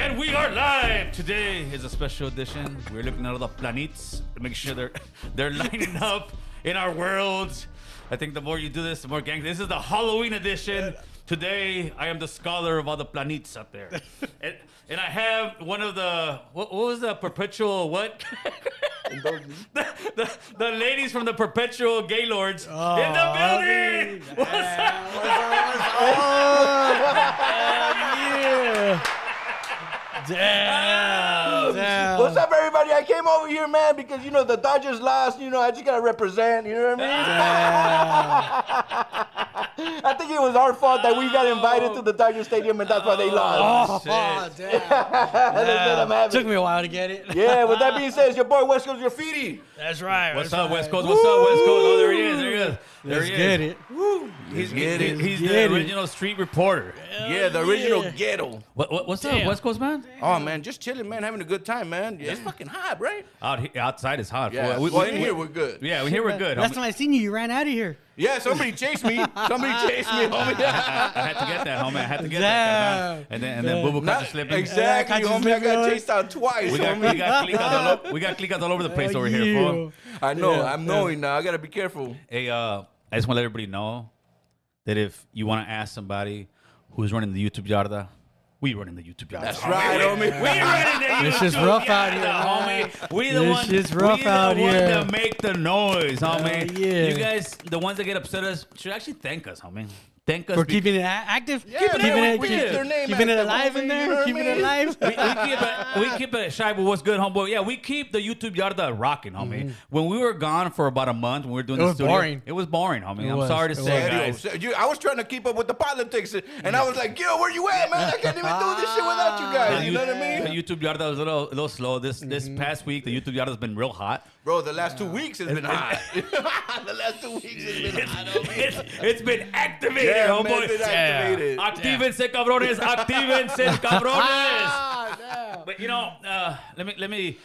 And we are live. Today is a special edition. We're looking at all the planets to make sure they're lining up in our worlds. I think the more you do this, the more gang. This is the Halloween edition. Today, I am the scholar of all the planets up there. And I have one of the, what was the perpetual, what? the ladies from the perpetual gaylords in the building. What's up? Yeah. Damn. What's up, everybody? I came over here, man, because, you know, the Dodgers lost. You know, I just got to represent. You know what I mean? I think it was our fault that we got invited to the Dodger Stadium, and that's why they lost. Oh, damn. I'm happy. Took me a while to get it. Yeah, with that being said, it's your boy West Coast Graffiti. That's right. What's up, West Coast? What's up, West Coast? Oh, there he is. There he is. There Let's he get is. it. Woo. He's Get the it. original street reporter. Yeah, the original ghetto. What's up, Damn. West Coast, man? Oh, man, just chilling, man, having a good time, man. Yeah, it's fucking hot, right? Outside is hot. Yeah, Well, in here, we're good. Yeah, here we're good. Last homie. time I seen you, you ran out of here. Yeah, somebody chased me. Somebody chased me, homie. I had to get that, homie. I had to get that. Man. And then Boo Boo caught you slipping. Exactly, caught you homie. I got slipping. chased out twice, We got homie. clickers all over the place over here, fool. I know. I'm knowing now. I got to be careful. Hey, I just want to let everybody know that if you want to ask somebody who's running the YouTube Yarda, we running the YouTube Yarda. That's right, homie. We running the YouTube It's just rough out here, homie. We the It's one. just rough we the out one here. that make the noise, homie. Yeah. You guys, the ones that get upset at us, should actually thank us, homie. Thank us For keeping it active? Yeah, keeping man, it, we keep their name keeping it active, alive homie, in you there? know what I Keeping mean? it alive? we keep it shy, but what's good, homeboy? Yeah, we keep the YouTube Yarda rocking, homie. When we were gone for about a month, when we were doing It the was studio, boring. It was boring, homie. It I'm was. sorry to It say, was. guys. I was trying to keep up with the politics, and I was like, yo, where you at, man? I can't even do this shit without you guys. You know what I The mean? YouTube Yarda was a little slow. This past week, the YouTube Yarda's been real hot. Bro, the last 2 weeks has been hot. The last 2 weeks has been hot, homie. It's been activated, Yeah, man, homeboy. it's been activated. Actívense, cabrones. Actívense, cabrones. Ah, damn. But you know, let me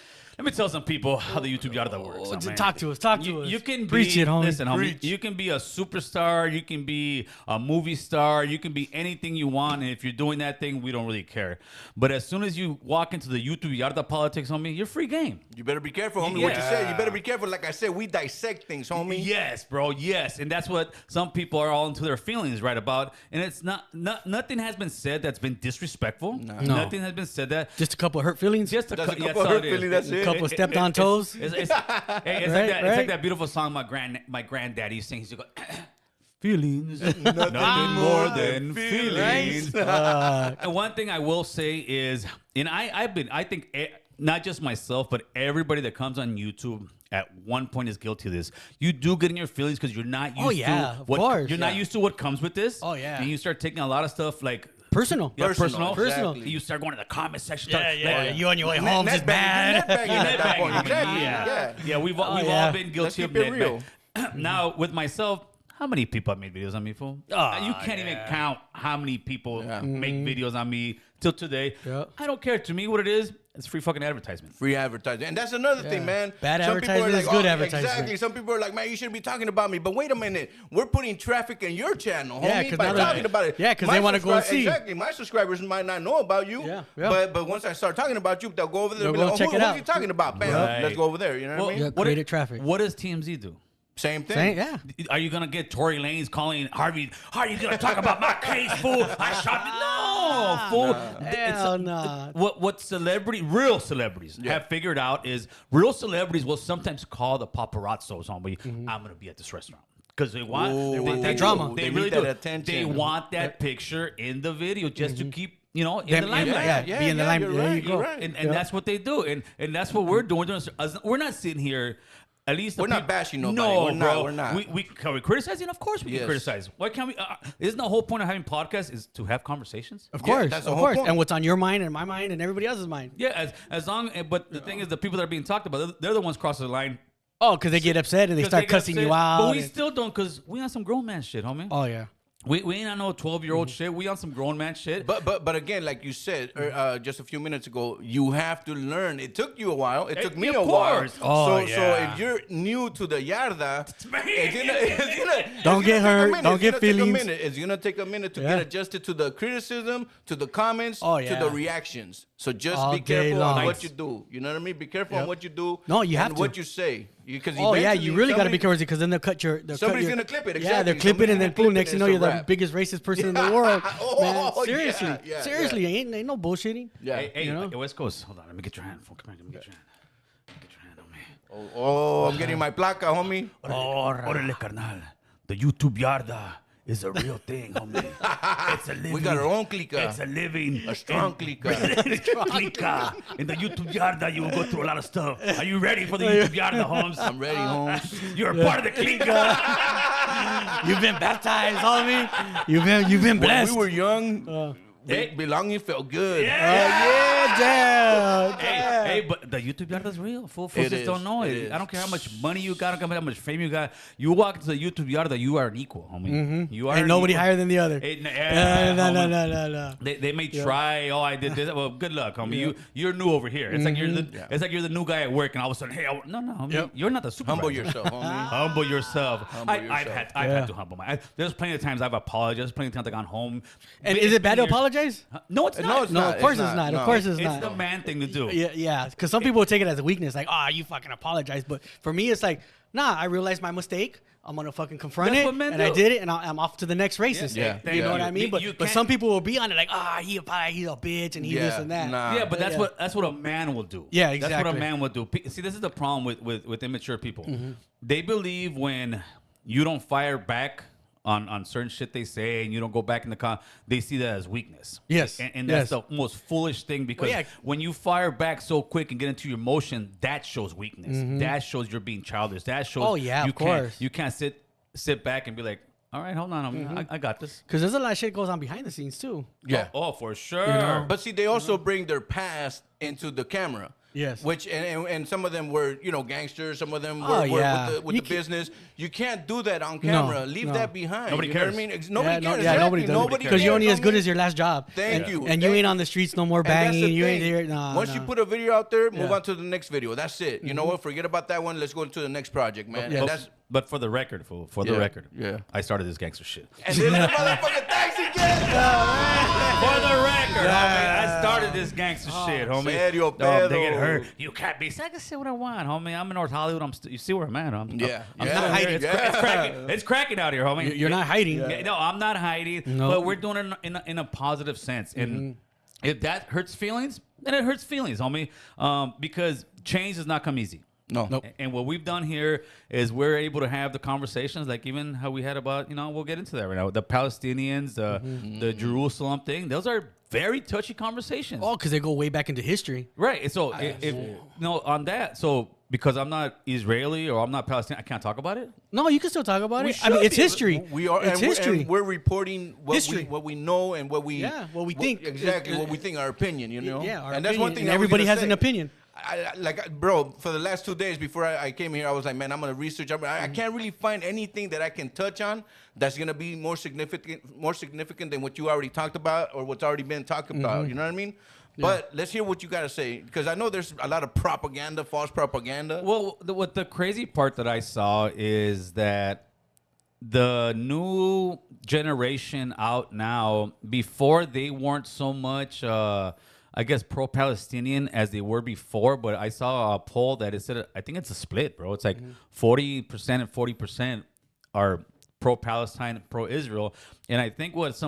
tell some people how the YouTube Yarda works. homie. Talk to us. Talk to us. You can Preach be, it, homie. Listen, homie. Preach. You can be a superstar. You can be a movie star. You can be anything you want. And if you're doing that thing, we don't really care. But as soon as you walk into the YouTube Yarda politics, homie, you're free game. You better be careful, homie. What you said, you better be careful. Like I said, we dissect things, homie. Yes, bro. Yes, and that's what some people are all into their feelings right about. And it's not nothing has been said that's been disrespectful. No. Nothing has been said that. Just a couple of hurt feelings? Just a That's a couple couple of hurt feelings, that's it. A couple of stepped on toes? It's Right, like right. that beautiful song my granddaddy sings. He goes, feelings, nothing more than feelings. And one thing I will say is, and I think not just myself, but everybody that comes on YouTube at one point is guilty of this. You do get in your feelings because you're not used to of course. you're not used to what comes with this. Oh, yeah. And you start taking a lot of stuff like Personal. yeah, Personal, personal. exactly. You start going to the comment section. You on your way home just bad. Netbagging at that point. Netbagging. Exactly. Yeah, we've all yeah. been Let's guilty of keep it real. netbagging. Now, with myself, how many people have made videos on me, fool? You can't even count how many people make videos on me till today. Yeah. I don't care. To me, what it is, it's free fucking advertisement. Free advertising. And that's another thing, man. Bad Some people are advertisement is good advertisement. Exactly. Some people are like, man, you shouldn't be talking about me. But wait a minute. We're putting traffic in your channel, Yeah, homie, 'cause by now they're- talking about it. yeah, 'cause My they wanna go and subscri- see. Exactly. My subscribers might not know about you. Yeah, yeah. But once I start talking about you, they'll go over there They'll and be go like, check it who's out. he talking about? Bam. Right. Let's go over there. You know what I mean? Yeah, created traffic. What does TMZ do? Same thing. Yeah. Are you gonna get Tory Lanez calling Harvey? How are you gonna talk about my case, fool? I shot you. No, fool. Hell nah. What real celebrities have figured out is real celebrities will sometimes call the paparazzos on me. I'm gonna be at this restaurant. Because they want that drama. They They really need that do. attention. They want that picture in the video just to keep in the Them- limelight. yeah, be in the limelight. You're There right. you go. You're right. And that's what they do, and that's what we're doing. We're not sitting here. At least We're not bashing nobody. No, We're not, bro. we're not. Can we criticize it? Of course we can Yes. criticize. Why can't we? Isn't the whole point of having podcasts is to have conversations? Of course, that's the of whole course. point. And what's on your mind and my mind and everybody else's mind. Yeah, as long. But the thing is, the people that are being talked about, they're the ones crossing the line. Oh, because they get upset and they 'Cause start get cussing you upset. out. But we and- still don't, because we on some grown man shit, homie. oh, yeah. We ain't on no 12-year-old shit. We on some grown man shit. But again, like you said just a few minutes ago, you have to learn. It took you a while. It took me of a while. course. Oh, so yeah. if you're new to the yarda, Don't get hurt. Don't get feelings. It's gonna take a minute to Yeah. get adjusted to the criticism, to the comments, Oh, to yeah. the reactions. So just All be day careful long. on what you do. You know what I mean? Be careful on what you do. No, you have and to. what you say. Because Oh yeah, you really got to be careful because then they'll cut your. Somebody's gonna clip it. Exactly. Yeah, they're clipping and then boom. Next you know, you're the rap. biggest racist person in the world. Oh, Man, yeah, seriously, yeah, seriously, yeah. ain't no bullshitting. Yeah. Hey, You know? West Coast. Hold on, let me get your hand. Come here, let me get your hand. Get your hand on me. Oh, I'm getting my placa, homie. Órale, carnal. The YouTube Yarda is a real thing, homie. It's a living. We got our own clica. It's a living. A strong clica. Clica. In the YouTube Yarda, you will go through a lot of stuff. Are you ready for the YouTube Yarda, Holmes? I'm ready, Holmes. You're a part of the clica. You've been baptized, homie. You've been When blessed. we were young, belonging felt good. Damn. Hey, but the YouTube Yarda is real. Full It just is. don't know It it. is. I don't care how much money you got. I don't care how much fame you got. You walk into the YouTube Yarda, you are an equal, homie. You are Ain't an nobody equal. higher than the other. No. They may try. Oh, I did this. Well, good luck, homie. You're new over here. It's like you're the new guy at work, and all of a sudden, hey, no, homie, Yep. you're not the supervisor. Humble yourself, homie. Humble yourself. I've yourself. had to humble there's plenty of times I've apologized. There's plenty of times I've gone home. And is it bad to apologize? No, it's not. No, it's No, not. of course It's it's not. not. Of course it's It's not. the man thing to do. Yeah, because some people will take it as a weakness, like, oh, you fucking apologize. But for me, it's like, nah, I realized my mistake. I'm gonna fucking confront That's it, what men and I do. did it, and I'm off to the next racist. Yeah. You know what I mean? You But can't- some people will be on it, like, he's a bitch, and he this and that. nah. Yeah, but that's Yeah. what a man will do. Yeah, That's what a exactly. man will do. See, this is the problem with immature people. Mm-hmm. They believe when you don't fire back on certain shit they say and you don't go back in the car, they see that as weakness. Yes, And that's yes. the most foolish thing because Well, yeah. when you fire back so quick and get into your emotion, that shows weakness. That shows you're being childish. That shows Oh, yeah, you of can't, course. You can't sit back and be like, all right, hold on, homie. I got this. Because there's a lot of shit goes on behind the scenes too. Yeah. Oh, for sure. But see, they also bring their past into the camera. Yes. Which and some of them were gangsters. Some of them Oh, were yeah. with You the can- business. You can't do that on camera. Leave no. that behind. Nobody You know cares. what I mean? Nobody cares. Yeah, nobody Exactly. does. Nobody Because you're only cares, as good homie. as your last job. Thank and, you. And you ain't on the streets no more And that's the banging. You ain't thing. here. Nah, Once nah. you put a video out there, move Yeah. on to the next video. That's it. You know what? Forget about that one. Let's go into the next project, man. And that's But for the record, for the Yeah, record, yeah. I started this gangster shit. and then that motherfucking taxi For the record, homie, I started this gangster shit, homie. Serio, They get pedo. hurt. You can't be. I can say what I want, homie. I'm in North Hollywood. You see where I'm at? I'm Yeah, I'm yeah. still Not here. hiding. It's cracking. It's cracking out here, homie. You're not hiding. No, I'm not hiding. No. But we're doing it in a positive sense, and if that hurts feelings, then it hurts feelings, homie. Because change does not come easy. No. Nope. And what we've done here is we're able to have the conversations, like even how we had about, we'll get into that right now. The Palestinians, the Jerusalem thing, those are very touchy conversations. Oh, because they go way back into history. Right. And so, on that, so because I'm not Israeli or I'm not Palestinian, I can't talk about it? No, you can still talk about We it. I mean, should it's be. history. We are. It's and history. We're reporting History. what we know and what we what we think. exactly what we think. Our opinion, you know. Yeah, our and that's one opinion. thing. And I was everybody gonna has say. an opinion. Bro, for the last 2 days before I came here, I was like, man, I'm gonna research. I can't really find anything that I can touch on that's gonna be more significant than what you already talked about or what's already been talked about. You know what I mean? But let's hear what you got to say, because I know there's a lot of propaganda, false propaganda. Well, what the crazy part that I saw is that the new generation out now, before they weren't so much, I guess, pro-Palestinian as they were before, but I saw a poll that it said, I think it's a split, bro. It's like 40% and 40% are pro-Palestine, pro-Israel. And I think what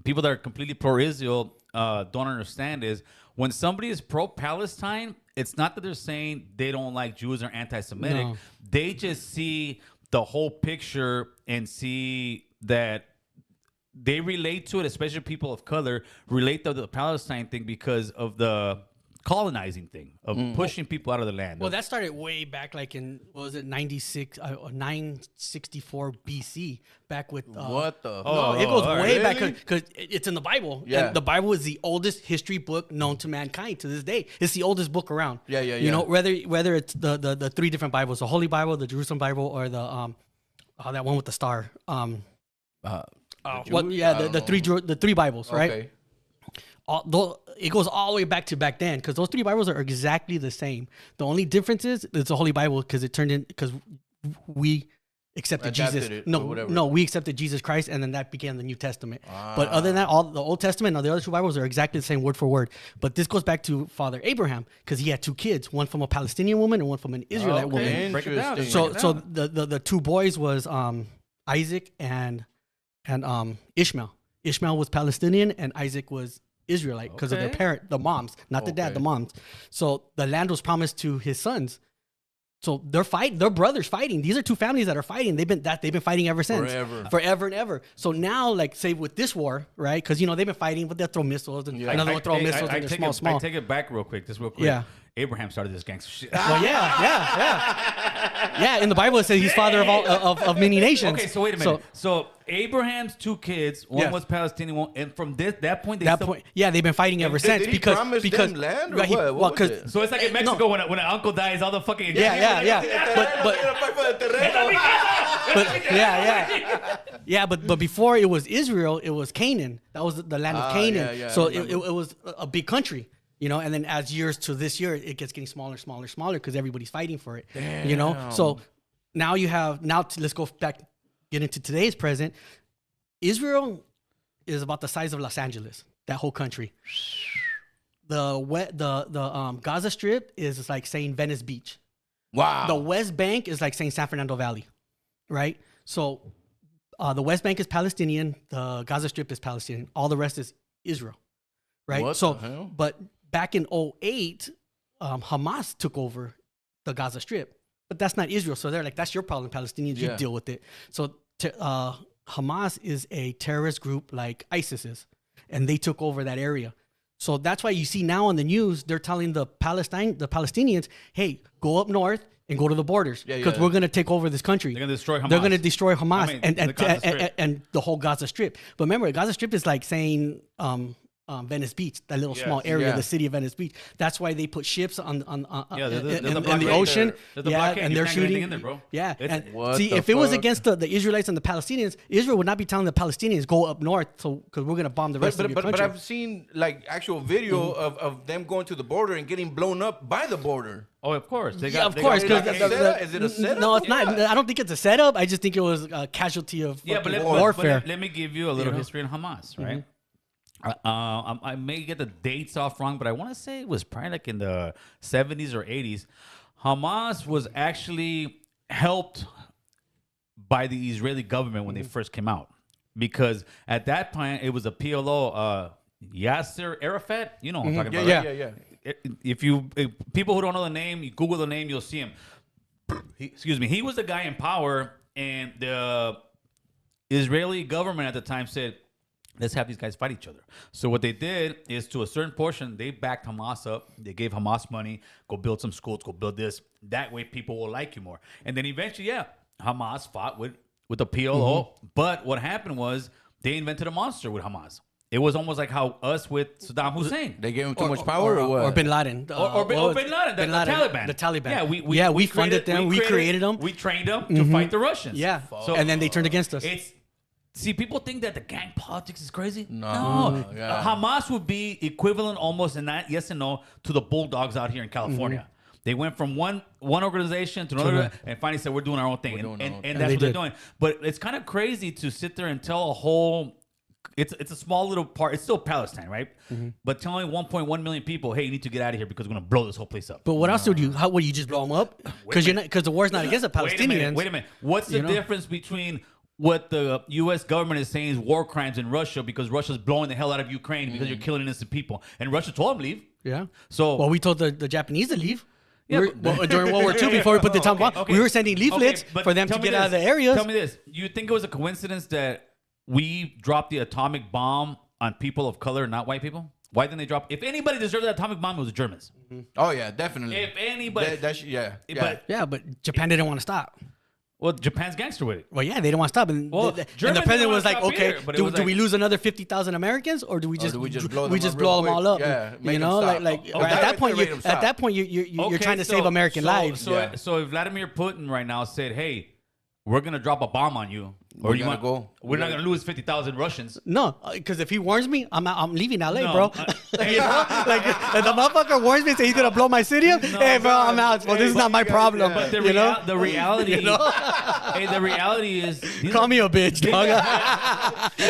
people that are completely pro-Israel don't understand is when somebody is pro-Palestine, it's not that they're saying they don't like Jews or anti-Semitic. No. They just see the whole picture and see that they relate to it, especially people of color, relate to the Palestine thing because of the colonizing thing, of pushing people out of the land. Well, that started way back, like in, what was it, 964 BC, back with... What the? No, it goes all right. way back Really? because it's in the Bible. Yeah. And the Bible is the oldest history book known to mankind to this day. It's the oldest book around. Yeah. You know, whether it's the three different Bibles, the Holy Bible, the Jerusalem Bible, or the that one with the star. The three Bibles, right? Okay. It goes all the way back to back then because those three Bibles are exactly the same. The only difference is it's the Holy Bible because it turned in because we accepted Adapted Jesus. it or whatever. No, we accepted Jesus Christ, and then that became the New Testament. But other than that, all the Old Testament and the other two Bibles are exactly the same word for word. But this goes back to Father Abraham because he had two kids, one from a Palestinian woman and one from an Israelite woman. Break it down. So the two boys was Isaac and Ishmael. Ishmael was Palestinian and Isaac was Israelite because of their parent, the moms, not the dad, the moms. So the land was promised to his sons. So they're brothers fighting. These are two families that are fighting. They've been fighting ever since. Forever and ever. So now, like, say with this war, right? Because they've been fighting, but they'll throw missiles and another one throw missiles and they're small. I take it back real quick. Yeah. Abraham started this gangster shit. Well, yeah. In the Bible it says he's father of all of many nations. Okay, so wait a minute. So Abraham's two kids, one was Palestinian, and from that point, they've been fighting ever since Did he promise them land or what? What was it? So it's like in Mexico when an uncle dies, all the fucking But before it was Israel, it was Canaan. That was the land of Canaan. So it was a big country. And then as years to this year, it gets getting smaller because everybody's fighting for it. Damn. So now let's go back, get into today's present. Israel is about the size of Los Angeles, that whole country. The Gaza Strip is like saying Venice Beach. Wow. The West Bank is like saying San Fernando Valley, right? So the West Bank is Palestinian, the Gaza Strip is Palestinian, all the rest is Israel, right? What the hell? But back in 2008, Hamas took over the Gaza Strip. But that's not Israel. So they're like, that's your problem, Palestinians. You deal with it. So Hamas is a terrorist group like ISIS is. And they took over that area. So that's why you see now on the news, they're telling the Palestinians, hey, go up north and go to the borders. Because we're going to take over this country. They're going to destroy Hamas. They're going to destroy Hamas and the whole Gaza Strip. But remember, Gaza Strip is like saying... Venice Beach, that little small area, the city of Venice Beach. That's why they put ships in the ocean. And they're shooting. In there, bro. Yeah, and see, if it was against the Israelites and the Palestinians, Israel would not be telling the Palestinians go up north, because we're gonna bomb the rest of your country. But I've seen like actual video of them going to the border and getting blown up by the border. Oh, of course. Is it a setup? No, it's not. I don't think it's a setup. I just think it was a casualty of warfare. Let me give you a little history on Hamas, right? Mm-hmm. I may get the dates off wrong, but I want to say it was probably like in the 70s or 80s. Hamas was actually helped by the Israeli government when they first came out. Because at that point, it was a PLO, Yasser Arafat. You know what I'm talking about. Yeah. If people who don't know the name, you Google the name, you'll see him. He was the guy in power, and the Israeli government at the time said, let's have these guys fight each other. So what they did is, to a certain portion, they backed Hamas up. They gave Hamas money. Go build some schools. Go build this. That way people will like you more. And then eventually, Hamas fought with the PLO. Mm-hmm. But what happened was they invented a monster with Hamas. It was almost like how us with Saddam Hussein. They gave him too much power or what? Or Bin Laden. Bin Laden, the Taliban. The Taliban. We funded them. We created them. We trained them to fight the Russians. Yeah. So, and then they turned against us. See, people think that the gang politics is crazy. No. Hamas would be equivalent almost in that, yes and no, to the Bulldogs out here in California. Mm-hmm. They went from one organization to another and finally said, we're doing our own thing. And that's what they're doing. But it's kind of crazy to sit there and tell a whole... It's a small little part. It's still Palestine, right? Mm-hmm. But telling 1.1 million people, hey, you need to get out of here because we're going to blow this whole place up. But what else would you... How would you just blow them up? Because the war's not against the Palestinians. Wait a minute. What's the difference between... what the U.S. government is saying is war crimes in Russia because Russia's blowing the hell out of Ukraine because you're killing innocent people. And Russia told them to leave. Yeah. So, well, we told the Japanese to leave. Yeah, during World War II, before we put the atomic bomb, we were sending leaflets for them to get out of the areas. Tell me this. You think it was a coincidence that we dropped the atomic bomb on people of color, not white people? Why didn't they drop? If anybody deserved that atomic bomb, it was the Germans. Mm-hmm. Oh, yeah, definitely. If anybody. But Japan didn't want to stop. Well, Japan's gangster with it. Well, yeah, they don't want to stop. And the president was like, okay, do we lose another 50,000 Americans, or do we just blow them all up? Yeah, you know, at that point, you're trying to save American lives. So if Vladimir Putin right now said, hey, we're going to drop a bomb on you, or you want to go, we're not gonna lose 50,000 Russians. No, because if he warns me, I'm leaving LA, No, bro. You know? Like if the motherfucker warns me and says he's gonna blow my city up, hey, bro, I'm out. Well, this is not my problem. But the reality, hey, the reality is, Call me a bitch, dog.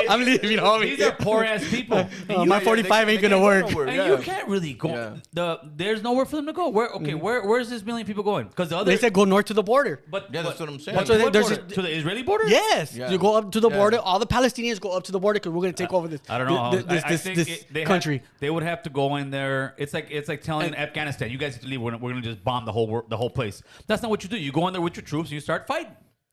I'm leaving, homie. these are poor ass people. My 45 ain't gonna work. And you can't really go. There's nowhere for them to go. Where's this million people going? Because the other They said go north to the border. but that's what I'm saying. That's what what there's border? To the Israeli border? Yes, Yeah. you go up to the Yeah. border. All the Palestinians go up to the border because we're gonna take over this. I don't know. This country. They would have to go in there. It's like telling Afghanistan, you guys have to leave. We're gonna just bomb the whole place. That's not what you do. You go in there with your troops and you start fighting.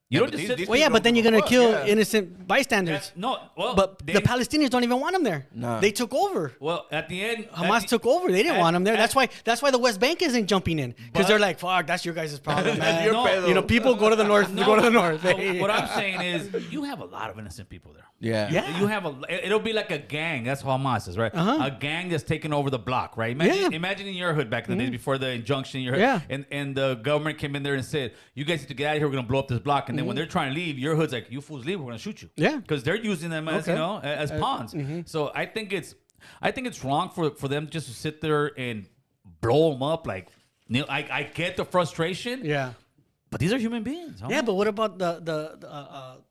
You don't but just these- sit. these Well, yeah, people but then don't you're give a gonna fuck, kill yeah. innocent bystanders. But they, the Palestinians don't even want them there. Nah. They took over. well, at the end, Hamas took over. They didn't want them there. That's why the West Bank isn't jumping in because But- they're like, "Fuck, that's your guys' problem, man." Your No, pedo. You know, people go to the north. No, Go to the north. no, what I'm saying is, you have a lot of innocent people there. Yeah. Yeah. You have it'll be like a gang. That's how Hamas is, right? Uh-huh. A gang that's taking over the block, right? Yeah. Imagine in your hood back in the days before the injunction in your hood. Yeah. And the government came in there and said, you guys need to get out of here. We're going to blow up this block. And then when they're trying to leave, your hood's like, you fools leave. We're going to shoot you. Yeah. Because they're using them as, Okay. you know, as pawns. So I think it's wrong for them just to sit there and blow them up. Like, you know, I get the frustration. Yeah. But these are human beings. Huh? Yeah, but what about the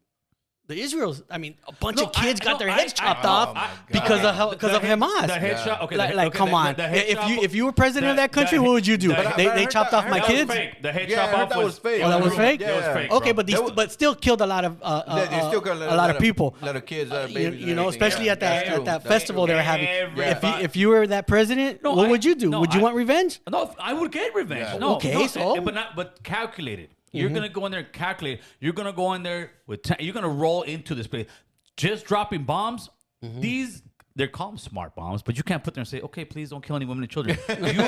Israels? I mean, a bunch of kids got their heads chopped oh off my because God. of Hamas. The headshot. Okay. Like, come on. The headshot- If you were president of that country, the- what would you do? the- They chopped off my That kids. was fake. The head Yeah, I chop heard off that was fake. Oh, that was fake? That was fake. Okay, bro. but still killed a lot of They still got a lot of people. a lot of kids, You, babies. you know, especially at that festival they were having. Everybody- If you were that president, No, what would you do? no, Would you I- want revenge? No, I would get revenge. Yeah. No, Okay, no, so? but calculated. You're gonna go in there and calculate. You're gonna go in there you're gonna roll into this place, just dropping bombs. They're called smart bombs, but you can't put there and say, okay, please don't kill any women and children. You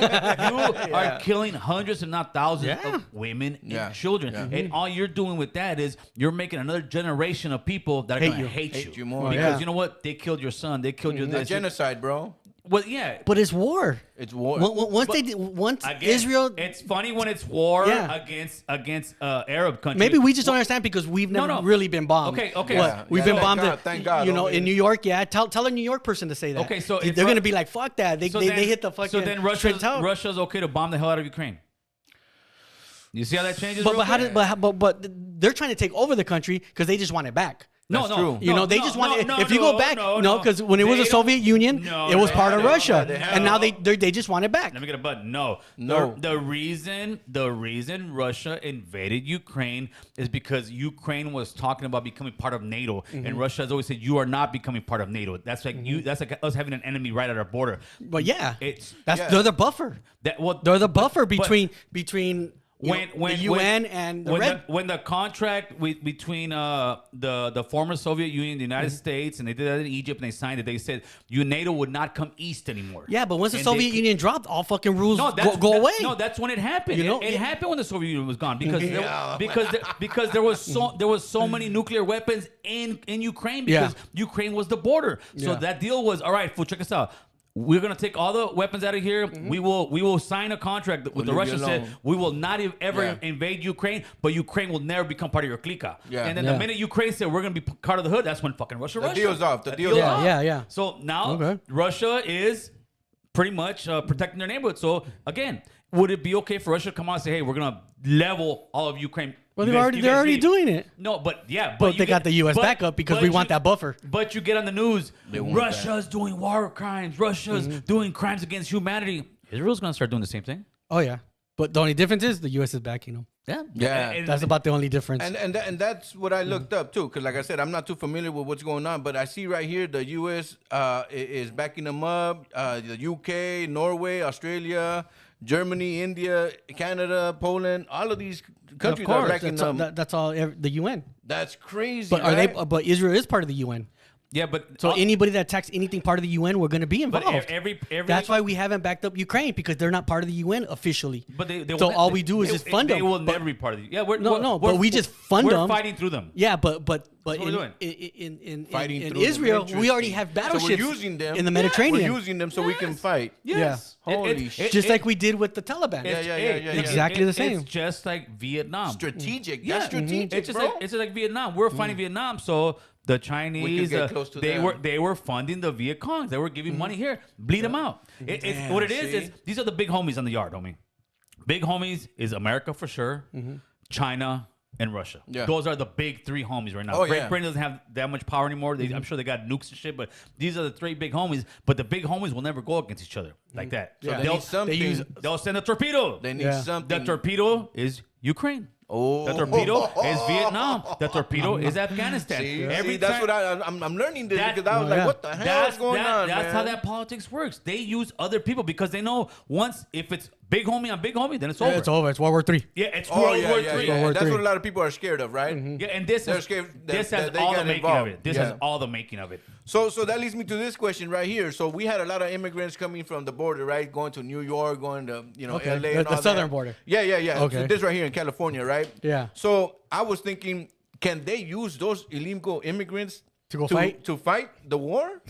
are killing hundreds, if not thousands, Yeah. of women Yeah. and children. Yeah. And all you're doing with that is you're making another generation of people that are going to you. hate you more. because Yeah. you know what? They killed your son. They killed your A this. genocide, bro. Well, yeah. But it's war. It's war. Once Again, Israel, it's funny when it's war Yeah. against Arab countries. maybe we just don't understand because we've never no. really been bombed. Okay. What? Yeah, We've yeah, been thank bombed. God, thank God, You know, homie. in New York, yeah. Tell a New York person to say that. Okay, so they're if gonna be like, fuck that. They hit the fucking. So then Twin Towers. Russia's okay to bomb the hell out of Ukraine. You see how that changes? real But how quick? did but they're trying to take over the country because they just want it back. No, That's no, true. You know, they just want if you go back, no, because when it was They the Soviet don't- Union, no, it was they part of haven't. Russia, They and now they just want it back. Let me get a button. No. No. The reason Russia invaded Ukraine is because Ukraine was talking about becoming part of NATO, and Russia has always said you are not becoming part of NATO. That's like That's like us having an enemy right at our border. But yeah, It's they're the buffer. They're the buffer between the UN and the Red. when the contract between the former Soviet Union, the United States, and they did that in Egypt, and they signed it. They said NATO would not come east anymore. Yeah, but once the And Soviet they- Union dropped, all fucking rules go that- away. No, that's when it happened. You know? It happened when the Soviet Union was gone because Yeah. because there was so many nuclear weapons in Ukraine because Ukraine was the border. So Yeah. that deal was all right. Fool, check us out. We're gonna take all the weapons out of here. We will sign a contract with the leave you Russians. Said alone. we will not ever Yeah. invade Ukraine, but Ukraine will never become part of your klika. Yeah. And then Yeah. the minute Ukraine said we're gonna be part of the hood, that's when fucking Russia. deal's off. The deal's off. Yeah. So now Okay. Russia is pretty much protecting their neighborhood. So again, would it be okay for Russia to come out and say, "Hey, we're gonna level all of Ukraine"? Well, You they're guys already leave. doing it. No, but yeah, But you they got the US but- backup because but we want that buffer. But you get on the news, want Russia's doing war crimes. Russia's doing crimes against humanity. Israel's gonna start doing the same thing. Oh yeah, but the only difference is the US is backing them. Yeah, Yeah. That's about the only difference. And that's what I looked up too, because like I said, I'm not too familiar with what's going on, but I see right here the U.S. Is backing them up. The U.K., Norway, Australia, Germany, India, Canada, Poland, all of these countries are backing them. That's all the UN. That's crazy. But are right? they? But Israel is part of the UN. yeah, but So anybody that attacks anything part of the UN, we're going to be but involved. every That's why we haven't backed up Ukraine because they're not part of the UN officially. But they so will all ne- we do is they- just fund they them. will But- never be part of the. Yeah, we're but we just fund we're them. fighting through them. Yeah, but what we're doing. Fighting in through them. Israel, we already Interesting. have So battleships we're using them in the Mediterranean. We're using them so we can fight. Yes. Holy shit. just like we did with the Taliban. It's- Exactly the same. It's just like Vietnam. Strategic. Yeah. That's strategic, It's just bro. like it's just like Vietnam. We're fighting Vietnam, so The Chinese, get close to they them. were funding the Viet Congs. They were giving money here, bleed them out. What it is these are the big homies on the yard, homie. Big homies is America for sure, China, and Russia. Yeah. Those are the big three homies right now. Oh, Great yeah. Britain doesn't have that much power anymore. I'm sure they got nukes and shit, but these are the three big homies. But the big homies will never go against each other like that. So Yeah. they they'll, need something. they'll send a torpedo. They need Yeah. something. The torpedo is Ukraine. Oh. The torpedo is Vietnam. The torpedo is Afghanistan. See, that's what I'm learning this because I was like, yeah. what the hell is going on, That's man? how that politics works. They use other people because they know once if it's big homie on big homie, then it's Yeah, over. it's over. It's World War III. Yeah, it's Oh, World yeah, War yeah, III. yeah. War That's III. what a lot of people are scared of, right? Yeah, and this They're is scared this that has they all got the making involved. of it. This Yeah. has all the making of it. So that leads me to this question right here. So we had a lot of immigrants coming from the border, right? Going to New York, going to Okay. LA, and The all southern that. border. Yeah. Okay. So this right here in California, right? Yeah. So I was thinking, can they use those illegal immigrants To go fight? to fight the war?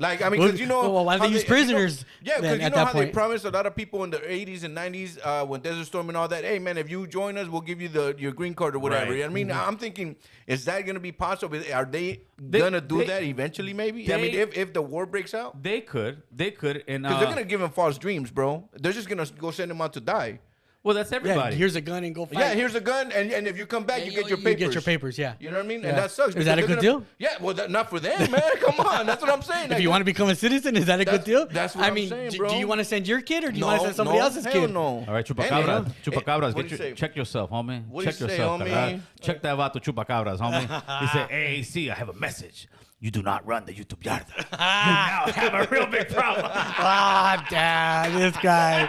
Like, I mean, because you know, Well, why how they use prisoners yeah, then because you at know that how they point? promised a lot of people in the 80s and 90s when Desert Storm and all that. Hey, man, if you join us, we'll give you your green card or whatever. Right. I mean, I'm thinking, is that going to be possible? Are they gonna do that eventually? Maybe. I mean, if the war breaks out, They could, and because they're gonna give them false dreams, bro. They're just gonna go send them out to die. well, that's Yeah, everybody. here's a gun and go fight. Yeah, here's a gun, and if you come back, you get your papers. You get your papers, yeah. You know what I mean? Yeah. And that sucks. Is that a because good they're deal? Yeah, well, not for them, man. Come on, that's what I'm saying. If you want to become a citizen, is that a good deal? That's what I I'm mean, saying, do bro. you want to send your kid or do you want to send somebody else's hell kid? No. All right, chupacabras. Hey, Chupacabras, what do you say? check yourself, homie. What do check you say, yourself, homie? carnal. Check that vato chupacabras, homie. He said, hey, see, I have a message. You do not run the YouTube Yarda. You now have a real big problem. Ah, damn, this guy.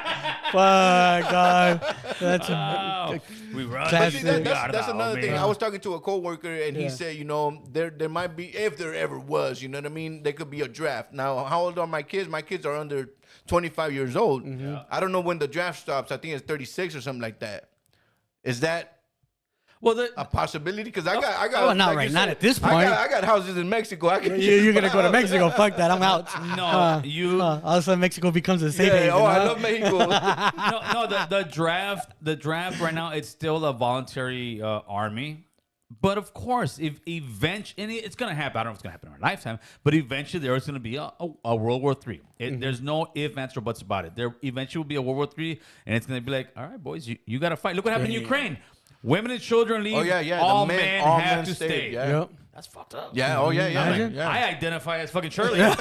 Fuck, God. That's Oh, we run Classic. the YouTube That's Yarda, another thing. homie. I was talking to a coworker, and he Yeah. said, you know, there might be, if there ever was, you know what I mean, there could be a draft. Now, how old are my kids? My kids are under 25 years old. I don't know when the draft stops. I think it's 36 or something like that. Is that Well, the, a possibility? Because I got. Oh, not like right, you not said, at this point. I got houses in Mexico. I can You're going to go to Mexico. Fuck that. I'm out. No, you- all of a sudden, Mexico becomes a safe haven. Oh, I huh? love Mexico. no, the draft right now, it's still a voluntary army. But of course, if eventually, it's going to happen. I don't know if it's going to happen in our lifetime, but eventually there is going to be a World War III. There's no ifs, ands, or buts about it. There eventually will be a World War III, and it's going to be like, all right, boys, you got to fight. Look what happened in Ukraine. Women and children leave. Oh, yeah. All The men all have men to stayed, stay. yeah. Yep. That's fucked up. Yeah, oh, yeah. Imagine. Yeah. I identify as fucking Shirley. I'm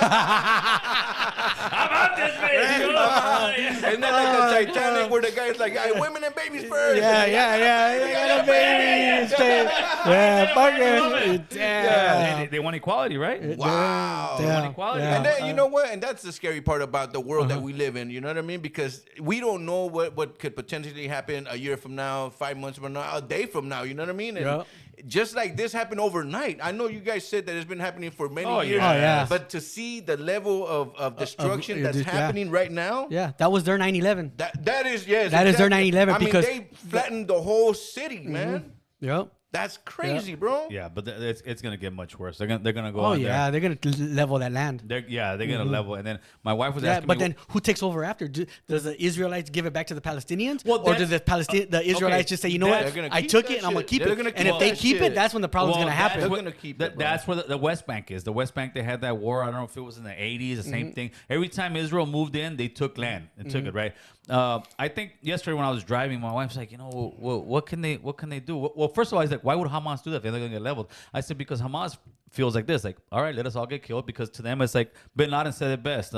out this bitch. You know? And then like the Titanic where the guy's like, hey, women and babies first. Yeah. Yeah, baby. Yeah, fuck it. Damn. They want equality, right? Wow. Damn. Equality. And then you know what? And that's the scary part about the world that we live in. You know what I mean? Because we don't know what could potentially happen a year from now, 5 months from now, a day from now. You know what I mean? And Yeah. just like this happened overnight. I know you guys said that it's been happening for many years. yeah. Oh, yeah. But to see the level of destruction yeah. that's happening right now. Yeah, that was their 9/11. That is, yes. That is their exactly. 9/11 I mean, because- they flattened the whole city, man. Yep. That's crazy, bro. Yeah, but it's gonna get much worse. They're gonna go. Oh on yeah, they're gonna level that land. They're gonna level. And then my wife was Yeah, asking but me. then who takes over after? Does the Israelites give it back to the Palestinians, Well, or do that's- the Israelites just say, you know They're what, gonna I keep took that it and I'm gonna shit. keep They're it, gonna and if keep they that keep shit. it, that's when the problem's gonna happen. They're gonna keep it, bro. That's where the West Bank is. The West Bank, they had that war. I don't know if it was in the 80s, the same thing. Every time Israel moved in, they took land and took it, right? I think yesterday when I was driving, my wife's like, you know, what can they do? Well, first of all, I was like, why would Hamas do that if they're gonna get leveled? I said, because Hamas feels like this, like, all right, let us all get killed, because to them it's like Bin Laden said it best.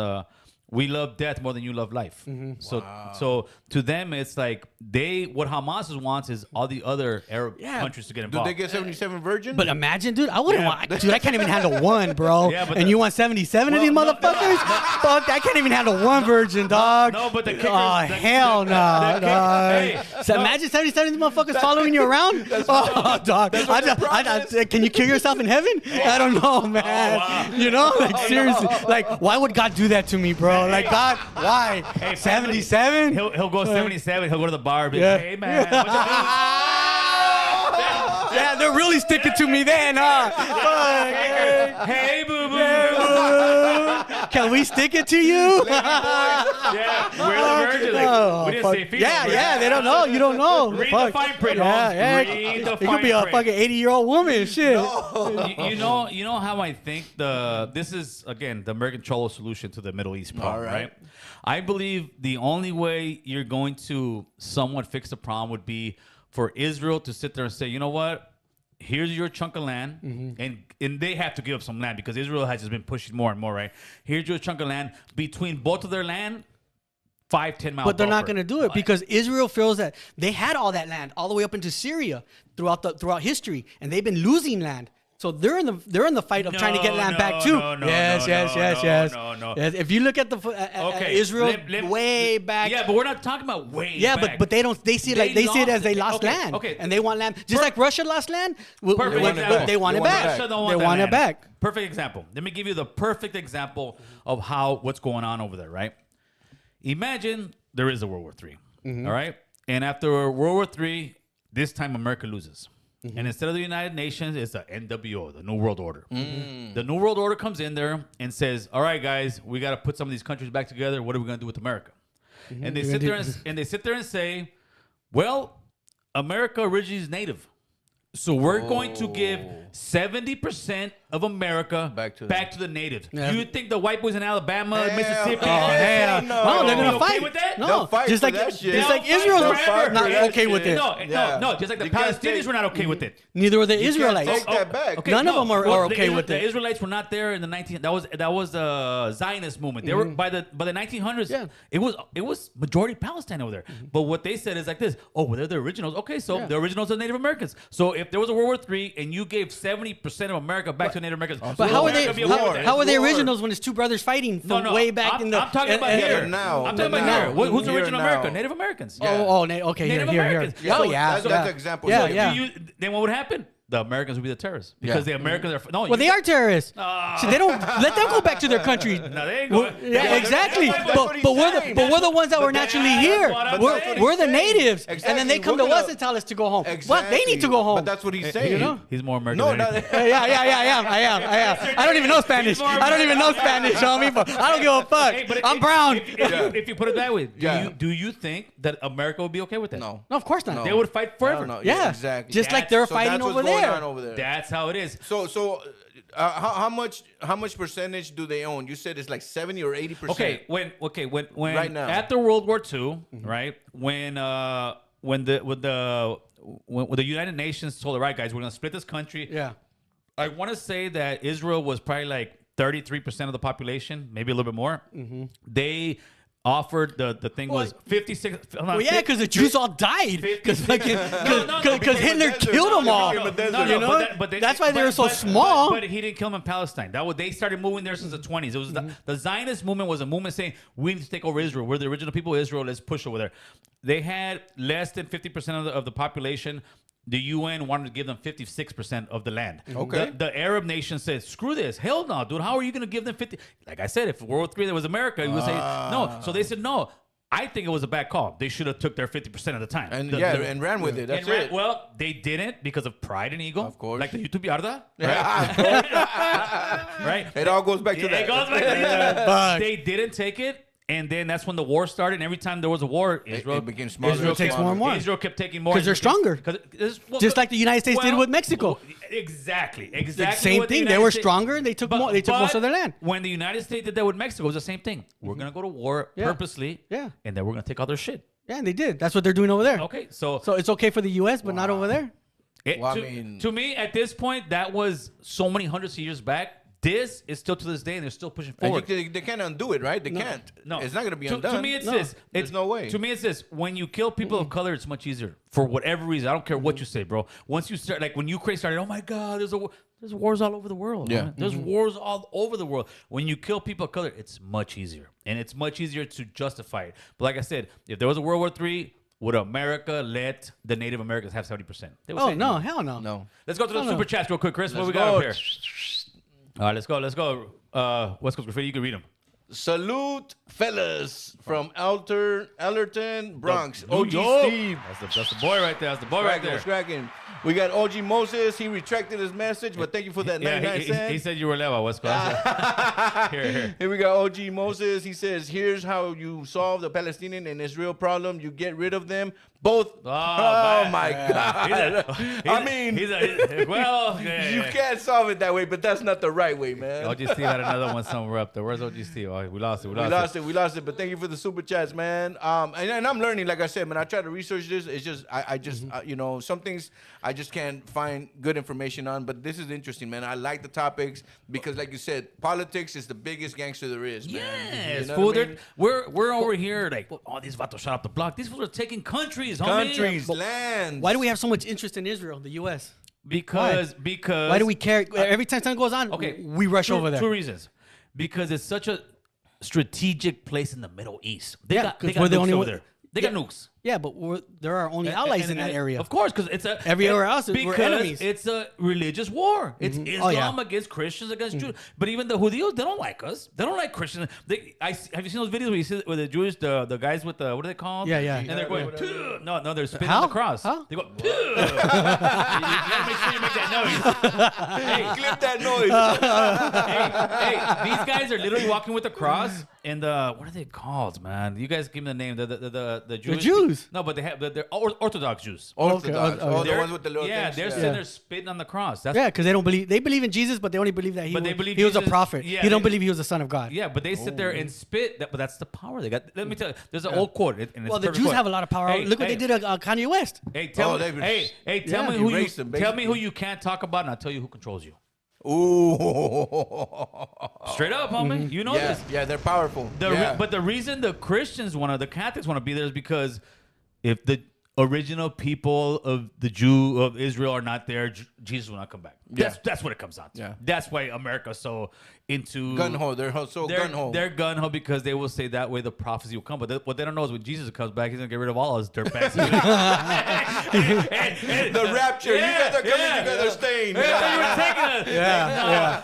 We love death more than you love life. So to them, it's like what Hamas wants is all the other Arab countries to get Do involved. they get 77 virgin? But imagine, dude, I wouldn't want, dude, I can't even handle one, bro. Yeah, but and you want 77 of these Well, no, motherfuckers? Fuck, I can't even handle one virgin, dog. No, but the kicker- Oh, hell no, dog. Hey, So imagine 77 of these motherfuckers following you around? Oh, dog. Can you kill yourself in heaven? I don't know, man. wow. You know, like, seriously. Like, why would God do that to me, bro? Like, God, why? Hey, 77? He'll go 77. He'll go to the bar. And be Yeah. like, hey man, what you Yeah, they're really sticking to me then, huh? Fuck, doing? Hey boo boo. Can we stick it to you? Yeah, we're the virgin. Like, we didn't say female. Yeah, they don't know. You don't know. Read Fuck. the fine print, Yeah, Holmes. yeah. Read the It fine could be a print. fucking 80-year-old woman. Shit. You know how I think this is again the American Cholo solution to the Middle East problem, right? I believe the only way you're going to somewhat fix the problem would be for Israel to sit there and say, you know what? Here's your chunk of land, and they have to give up some land because Israel has just been pushing more and more, right? Here's your chunk of land between both of their land. 5-10 miles. But they're not going to do it because Israel feels that they had all that land all the way up into Syria throughout history, and they've been losing land. So they're in the fight of trying to get land back too. Yes. Yes. If you look at Israel way back. Yeah, but we're not talking about way. Yeah, back. but they see it as they lost land. Okay. And they want land just like Russia lost land. Perfect. They want it back. Russia They don't want want that it land. back. Perfect example. Let me give you the perfect example of what's going on over there, right? Imagine there is a World War III, all right? And after World War III, this time America loses. And instead of the United Nations, it's the NWO, the New World Order. The New World Order comes in there and says, all right, guys, we got to put some of these countries back together. What are we going to do with America? And they sit there and say, well, America originally is native. So we're going to give 70% of America back to the natives. Yeah. You think the white boys in Alabama, Mississippi, No, they're gonna fight. okay with that? No, They'll fight just for like that shit. just like They'll Israel's fight forever. not that okay with shit. it. No, just like the You can't Palestinians take- were not okay with it. Neither were the You can't Israelites. take that back. Okay, None of them are okay with the it. Israelites were not there in the 19. That was the Zionist movement. They were by the 1900s. Yeah. It was majority Palestine over there. But what they said is like this. Oh, well, they're the originals. Okay, so the originals are Native Americans. So if there was a World War III and you gave 70% of America back to Native Americans, But how are they? America be okay with that? How are they War. originals when it's two brothers fighting from way back in the? I'm talking about here. now. I'm talking about Now. here. Who's Here original now. America? Native Americans. Okay, Native here. Americans. Yeah, Oh so yeah, that's yeah. the example. Yeah, So yeah. Then what would happen? The Americans would be the terrorists because the Americans are no. Well, they are terrorists. So they don't let them go back to their country. No, they ain't going. Yeah, exactly. that's But what he's saying. we're the ones that were naturally here. what I'm saying. We're the Saying. natives, Exactly. and then they come We're to gonna- us and tell us to go home. Exactly. But they need to go home. But that's what he's saying. You know? He's more American. No, than no. anything. Yeah, I am. I don't even know Spanish. I don't even know Spanish, homie. But I don't give a fuck. Hey, but I'm brown. If you put it that way, Yeah. do you think that America would be okay with that? No. No, of course not. No. They would fight forever. No, Yeah, exactly. Just like they're So fighting that's over what's going there. on over there. That's how it is. So, how much percentage do they own? You said it's like 70 or 80%. Okay, when Right now. after World War II, right? When the United Nations told, all right, guys, we're gonna split this country. Yeah. I want to say that Israel was probably like 33% of the population, maybe a little bit more. They offered the thing was 56. Well, yeah, because the Jews all died because because Hitler killed them all. No, You know? That's why they were so small. But he didn't kill them in Palestine. They started moving there since the 20s. It was the Zionist movement was a movement saying we need to take over Israel. We're the original people of Israel. Let's push over there. They had less than 50% of the population. The UN wanted to give them 56% of the land. Okay. The Arab nation said, screw this. Hell no, dude. How are you going to give them 50? Like I said, if World War III there was America, you would say no. So they said, no. I think it was a bad call. They should have took their 50% of the time. And and ran with it. That's it. Well, they didn't because of pride and ego. Of course. Like the YouTube Yarda. Yeah. Right? It all goes back to that. It goes back to that. They didn't take it. And then that's when the war started. And every time there was a war, Israel it became smaller. Israel takes more and more. Israel kept taking more 'Cause they're stronger. Just like the United States did well, with Mexico. Exactly. Same what the thing. They United were States- stronger and they took more. They took most of their land. When the United States did that with Mexico, it was the same thing. We're gonna go to war purposely. Yeah. And then we're gonna take all their shit. Yeah, and they did. That's what they're doing over there. Okay. So it's okay for the U.S., but not over there. Well, I mean- to me, at this point, that was so many hundreds of years back. This is still to this day, and they're still pushing And forward. they can't undo it, right? They can't. No, It's not going to be to, undone. To me, it's No. this. There's no way. To me, it's this. When you kill people of color, it's much easier for whatever reason. I don't care what you say, bro. Once you start, like when Ukraine started, oh my God, there's wars all over the world. Yeah. Man. There's wars all over the world. When you kill people of color, it's much easier, and it's much easier to justify it. But like I said, if there was a World War III, would America let the Native Americans have 70%? They would Oh say no, hell no. No. Let's go to the Oh, no. super chats real quick, Chris. What Let's we got go. up here? All right, let's go. West Coast Graffiti, you can read them. Salute, fellas, from Allerton, Bronx. New OG York. Steve. That's the boy right there. That's the boy right there. Cracking. We got OG Moses. He retracted his message, but thank you for that 99 cents. He said you were leva, West Coast. Here. Here we got OG Moses. He says, here's how you solve the Palestinian and Israel problem. You get rid of them both. Oh my God. You can't solve it that way, but that's not the right way, man. OG Steve had another one somewhere up there. Where's OG Steve? Oh, we lost it. We lost it. But thank you for the super chats, man. And I'm learning, like I said, man. I try to research this. It's just I just you know, some things I just can't find good information on. But this is interesting, man. I like the topics because, like you said, politics is the biggest gangster there is, man. Yes, you know fool. what I mean? We're over here like, oh, these vatos shut up the block. These fools are taking countries, homie. Countries, lands. Why do we have so much interest in Israel, the U.S.? Because why do we care? Every time something goes on, we rush over there. Two reasons. Because it's such a strategic place in the Middle East. They got we're nukes the only over one- there. They got nukes. Yeah, but there are only allies in that area. Of course, because it's everywhere else we're enemies. It's a religious war. It's Islam against Christians against Jews. But even the Judíos, they don't like us. They don't like Christians. Have you seen those videos where the Jewish, the guys with the, what are they called? Yeah. And they're going, "Tuh." No, they're spitting How? on the cross. How? They go, "Tuh." You gotta make sure you make that noise. Hey, clip that noise. Hey, these guys are literally walking with the cross. And what are they called, man? You guys give me the name. The Jewish. The Jews. No, but they're Orthodox Jews. Orthodox. Okay. The ones with the little things. They're sitting there spitting on the cross. That's, Because they don't believe. They believe in Jesus, but they only believe that he was a Jesus- prophet. yeah, he don't believe he was the son of God. Yeah, but they sit there and spit. But that's the power they got. Let me tell you. There's an old quote. And it's Well, the perfect Jews quote. have a lot of power. Hey, Look what they did to Kanye West. Hey, tell me who you erased them, tell me who basically. you can't talk about, and I'll tell you who controls you. Ooh. Straight up, homie. You know this. Yeah, they're powerful. But the reason the Catholics want to be there is because if the original people of Israel are not there, Jesus will not come back. That's what it comes down to. Yeah. That's why America's so into Gun-ho. They're gun-ho. They're gun-ho because they will say that way the prophecy will come. But what they don't know is when Jesus comes back, he's gonna get rid of all those dirtbags. The rapture. You guys are coming. You guys are staying. You were taking us.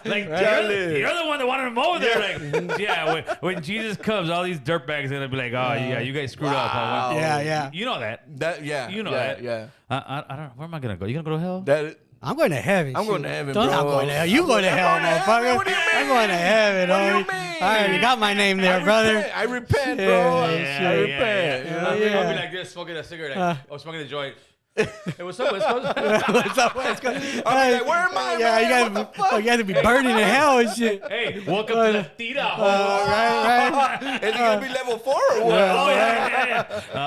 You're the one that wanted him over there. When Jesus comes, all these dirtbags are gonna be like, oh yeah, you guys screwed up. Huh? Yeah. You know that. You know that. Yeah. I don't. Where am I gonna go? You gonna go to hell? I'm going to heaven. I'm going to heaven, I'm bro. going to hell. You going to hell, motherfucker. What do you mean? I'm going to heaven, What do you homie. mean? I already got my name there, brother. I repent, bro. Yeah, I repent. I'll be like this, smoking a cigarette, or smoking a joint. Hey, what's up, West Coast? What's up, West Coast? I'll be like, where am I, man? What the fuck? You guys to be burning in hell and shit. Hey, welcome to the Tita. Right. Is it going to be level 4 or what?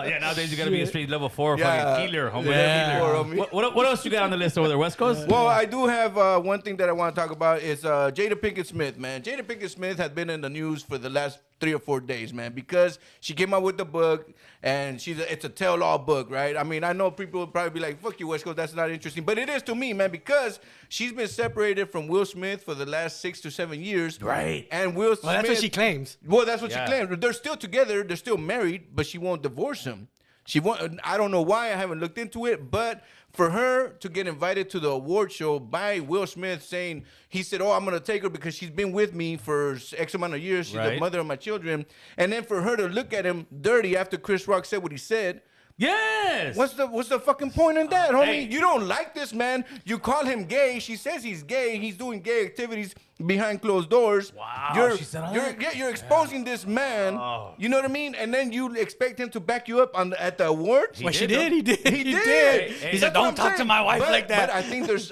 Yeah, nowadays you got to be a straight level 4 Yeah. fucking killer, homie. Yeah. Killer. What else you got on the list over there, West Coast? Well, I do have one thing that I want to talk about is Jada Pinkett Smith, man. Jada Pinkett Smith has been in the news for the last 3 or 4 days, man, because she came out with the book, and it's a tell-all book, right? I mean, I know people will probably be like, fuck you, West Coast, that's not interesting. But it is to me, man, because she's been separated from Will Smith for the last 6 to 7 years. Right. And Will Smith... Well, that's what she claims. Well, that's what Yeah. she claims. They're still together. They're still married, but she won't divorce him. She won't. I don't know why. I haven't looked into it, but for her to get invited to the award show by Will Smith saying, he said, oh, I'm going to take her because she's been with me for X amount of years. She's the Right. mother of my children. And then for her to look at him dirty after Chris Rock said what he said, Yes. what's the fucking point in that, homie? Hey. You don't like this man. You call him gay. She says he's gay. He's doing gay activities behind closed doors. Wow, she said all that? You're exposing this man. Oh. You know what I mean? And then you expect him to back you up at the awards? Well, she did, did. He did. Hey, He said, That's what don't I'm talk to saying. my wife But- like that. But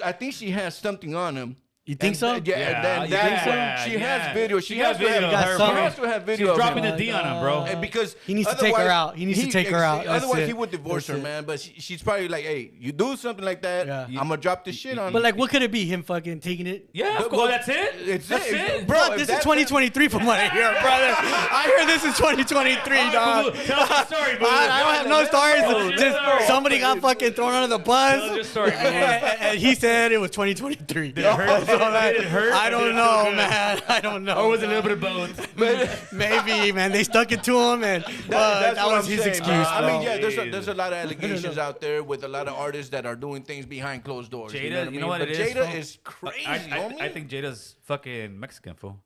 I think she has something on him. You think so? Yeah, she has video. She has to video. have, of she her. has to have video. She's of dropping him. the D on him, bro. And because He needs to take her otherwise- out. He needs to take her out. That's Otherwise, it. he would divorce That's her, it. man. But she's probably like, hey, you do something like that, Yeah. I'm gonna drop this shit on. But like, what could it be? Him fucking taking it? Yeah, of But- course. That's it. It's That's it. it. Bro, Fuck, if this is that's- 2023 from what I hear, brother. I hear this is 2023, dog. Tell us the story, boo. I don't have no Tell us stories. your Just story. somebody got fucking thrown under the bus. Tell us your story, boo. And he said it was 2023. Did it hurt? Did it hurt? I don't know, man. I don't know. Or was it a little bit of both? Maybe, man. They stuck it to him, and That's that what was I'm his saying, excuse. man. I bro. mean, yeah, there's a lot of allegations out there with a lot of artists that are doing things behind closed doors. Jada, you know what But it is? Jada fool? is crazy, I homie. think Jada's fucking Mexican, fool.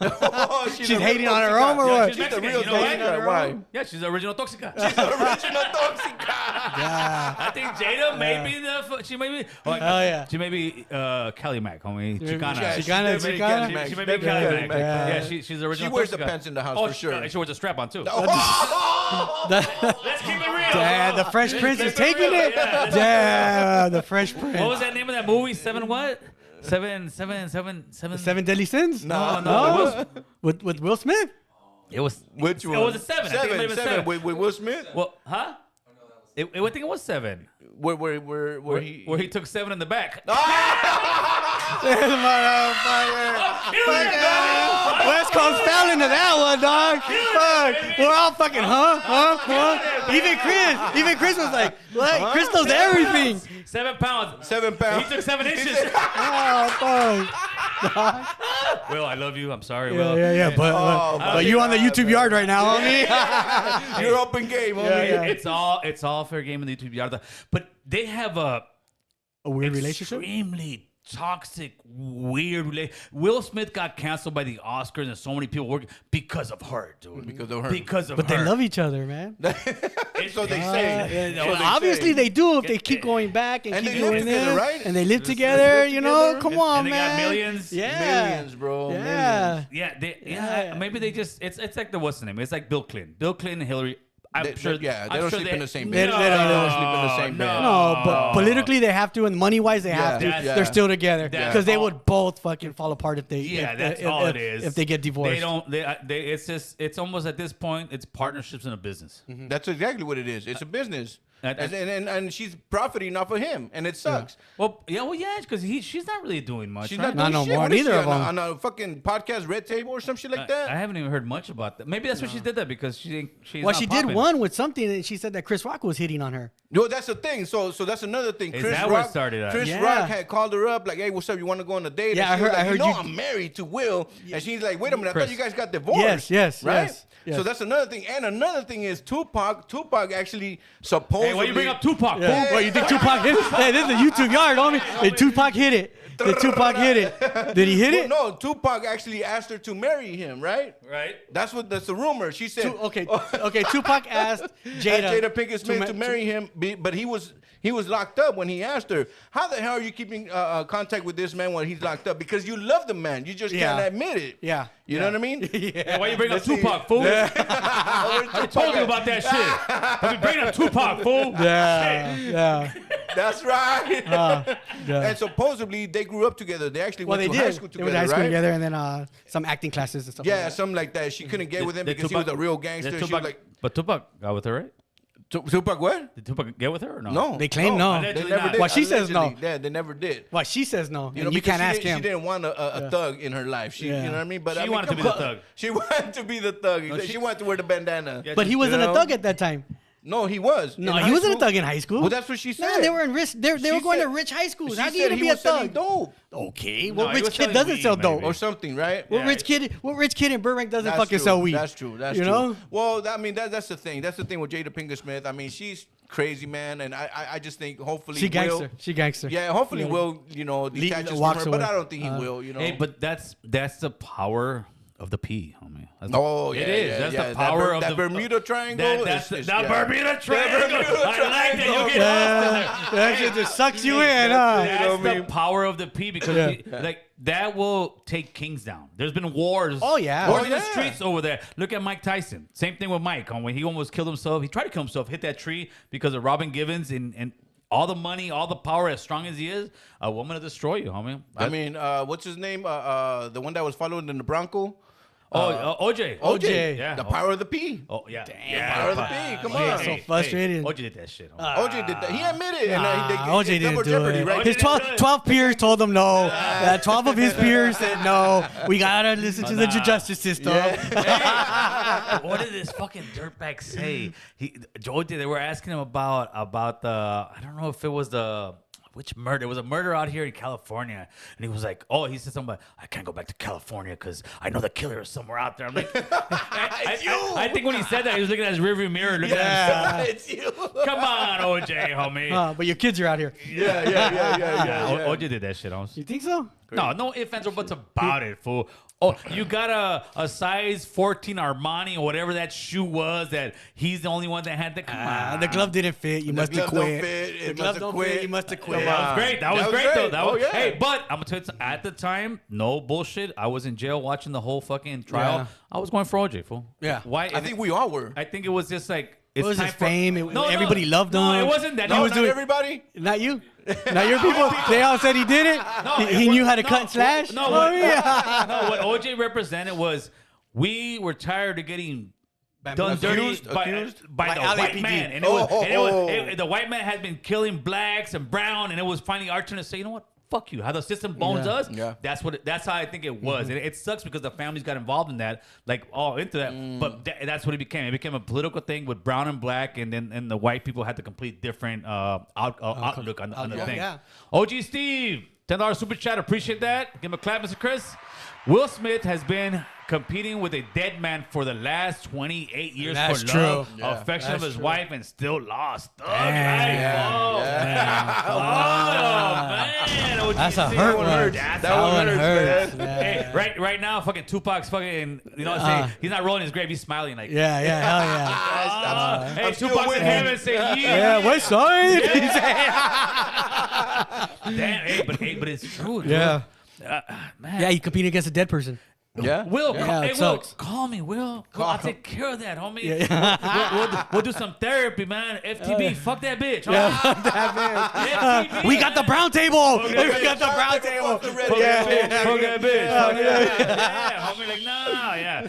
Oh, She's a hating real on her own or toxica. what? She's She's the Mexican, real you know why? toxica. Why? Yeah, she's the original toxica. Original toxica. Yeah. I think Jada may be the. She may be. Like, Oh, yeah. She may be Kelly Mac, homie. Chicana. Yeah, Chicana, she Chicana. Mac. She may be Kelly Mac. Yeah. Yeah, she's the original. She wears the Thirst pants in the house Oh, for sure. She wears a strap on too. The- Let's keep it real. Damn, the Fresh Prince is taking it. Yeah. Damn, the Fresh Prince. What was that name of that movie? Seven what? Seven. Seven Deadly Sins? No. With Will Smith? It was. Which one? It was a seven. I think it may have been seven. With Will Smith. Well, huh? I think it was seven. Where He took seven in the back. West Coast fell into that one, dog. Fuck. We're all fucking, huh? Even Chris was like, what? Chris knows everything. 7 pounds. 7 pounds. He took 7 inches. Oh, fuck. Will, I love you. I'm sorry, Will. Yeah. But you on the YouTube yard right now, homie. You're up in game, homie. Yeah. It's all fair game in the YouTube Yarda. But they have a weird relationship? extremely toxic, weird relationship. Will Smith got canceled by the Oscars and so many people working because of her, dude. Because of her. Because of But her. they love each other, man. So they say. Yeah, So well, they obviously say. they do if they keep going back and And keep they live doing together, this. right? And they live together, you know? together. Come on, and they man. got millions. Yeah. Millions, bro. Yeah. Millions. Yeah, maybe they just it's like the what's the name? It's like Bill Clinton. Bill Clinton and Hillary. I'm sure. They I'm don't sure sleep in the same They bed. don't- They they don't don't- sleep in the same bed. No, but politically they have to, and money-wise they have to. Yeah. They're still together That's because they all- would both fucking fall apart if they. Yeah, that's if, all if, it is. If they get divorced. They don't. They. It's just. It's almost at this point. It's partnerships in a business. That's exactly what it is. It's a business. And- And she's profiting off of him, and it sucks. Well, yeah, because she's not really doing much. She's right? not doing no shit. more, What is neither she, of on them. a fucking podcast, Red Table, or some shit like that. I haven't even heard much about that. Maybe that's why she did that because she's. Well, not she popping. did one with something, and she said that Chris Rock was hitting on her. No, that's the thing. So that's another thing. Is Chris that Rock, where it started at? Chris Yeah. Rock had called her up like, "Hey, what's up? You want to go on a date?" Yeah, and she was I like, heard you know, you- I'm married to Will, and she's like, "Wait a minute, I Chris. thought you guys got divorced." Yes, right. yes. So that's another thing. And another thing is Tupac. Tupac actually supposedly. Hey, why you bring up Tupac? Yeah. fool? Well, you think Tupac hit it? Hey, this is a YouTube yard, homie. Hey, Tupac hit it. Did Tupac hit it? Did he hit it? No, Tupac actually asked her to marry him, right? Right. That's the rumor. She said. Okay. Tupac asked Jada. Jada Pinkett Smith to marry him, but he was locked up when he asked her. How the hell are you keeping contact with this man when he's locked up? Because you love the man, you just can't admit it. Yeah. You know what I mean? Hey, why you bring up Let's see. Tupac, fool? I told you about that shit. I've been bringing up Tupac, fool. Yeah. That's right. Yeah. And supposedly they grew up together. They actually Well, went they to high did. school They together, went to high school right? together, and then some acting classes and stuff. Yeah, like that. something like that. She couldn't get with him Did because he was Tupac- a real gangster. did She was Tupac- like, But Tupac got with her, right? Tupac what? Did Tupac get with her or no? No. They claim no. They Allegedly never not. did. Well, she says no. Allegedly. Yeah, they never did. Well, she says no, and you because can't ask she him. She didn't want a thug in her life. She, Yeah. you know what I mean? But She I mean, wanted to come be the on. thug. She wanted to be the thug. She wanted to wear the bandana. Yeah, But he wasn't You a know? thug at that time. No, he was. No, In he high wasn't a school. thug in high school. Well, that's what she said. No, they were in risk. They She were going said- to rich high schools. She How can you said gonna he be a was selling thug? dope Okay, No, what he rich was kid selling doesn't weed, sell dope? maybe. or something, right? What Yeah, rich kid in Burbank doesn't That's fucking true. sell weed? That's true. That's you true. know? Well, I mean, that's the thing. That's the thing with Jada Pinkett Smith. I mean, she's crazy, man, and I just think hopefully She Will, gangster. She gangster. yeah, hopefully Yeah. Will, detaches from walks her, but away. I don't think he will. You know. Hey, but that's the power of the P, homie. Oh, yeah, it is. yeah, That's yeah. the power of that the Bermuda Triangle. That's the yeah. Bermuda Triangle. Bermuda I like that. Triangle. You get lost in there. That shit just sucks you in, huh? That's You know what I the mean? power of the P because like that will take kings down. There's been wars. Oh, yeah. Wars Oh, in the yeah. streets over there. Look at Mike Tyson. Same thing with Mike. When he almost killed himself, he tried to kill himself, hit that tree because of Robin Givens and all the money, all the power, as strong as he is, a woman will destroy you, homie. I mean, what's his name? The one that was following in the Bronco. OJ. OJ. Yeah. The power of the P. Oh yeah. Power of the P. Come on. so frustrated. OJ did that shit. Homie. OJ did that. He admitted. Nah, OJ it's double didn't do jeopardy, it. right? His 12 peers told him no. 12 of his peers said no. We gotta listen to the justice system. What did this fucking dirtbag say? OJ, they were asking him about the I don't know if it was which murder? It was a murder out here in California. And he was like, he said something about, I can't go back to California because I know the killer is somewhere out there. I'm like, I think when he said that, he was looking at his rearview mirror, looking at himself. It's you. Come on, OJ, homie. But your kids are out here. Yeah. OJ did that shit. You think so? No ifs, ands, or buts about it, fool. Oh, you got a size 14 Armani or whatever that shoe was that he's the only one that had the. Come on. The glove didn't fit. You must have glove don't quit. fit. The It glove must have don't quit. fit. You must have quit. That was great. That was great, though. That was, yeah. Hey, but I'm gonna tell you, at the time, no bullshit. I was in jail watching the whole fucking trial. Yeah. I was going for OJ, fool. Yeah. Why? I think we all were. I think it was just like It was time his for- fame. Everybody loved him. No, it wasn't that. No, He not was doing. everybody. Not you. Not your people. They all said he did it. He knew how to cut and slash. No, Oh, yeah. no, what OJ represented was we were tired of getting done dirty Accused? by Accused? the By white LAPD. man. And the white man had been killing blacks and brown, and it was finally our turn to say, you know what? Fuck you. How the system bones Yeah. us. Yeah. That's how I think it was. And it sucks because the families got involved in that, like all into that. But that's what it became. It became a political thing with brown and black, and then the white people had the complete different outlook on the thing. Yeah. OG Steve, $10 super chat. Appreciate that. Give him a clap, Mr. Chris. Will Smith has been competing with a dead man for the last 28 years That's for true. love, Yeah. affection of That's his true. wife, and still lost. Oh, Damn. oh, man. OG That's a Steve. hurt one. That's That a one hurt. hurts, man. Hey, right now, fucking Tupac's fucking, saying he's not rolling his grave, he's smiling like, Yeah, hell yeah. hey, I'm still Tupac's with in him. heaven saying, Yeah, West Side. Damn, but it's true, dude. Yeah. Man. Yeah, you competing against a dead person. Yeah. Will, Yeah, hey, it Will, sucks. call me, Will. I'll take care of that, homie. Yeah. We'll do some therapy, man. FTB, fuck that bitch. FTB, We got the brown table. Okay, We bitch. got the brown table. Fuck that bitch. Fuck that bitch. Fuck that bitch. Yeah, homie, like, nah, yeah.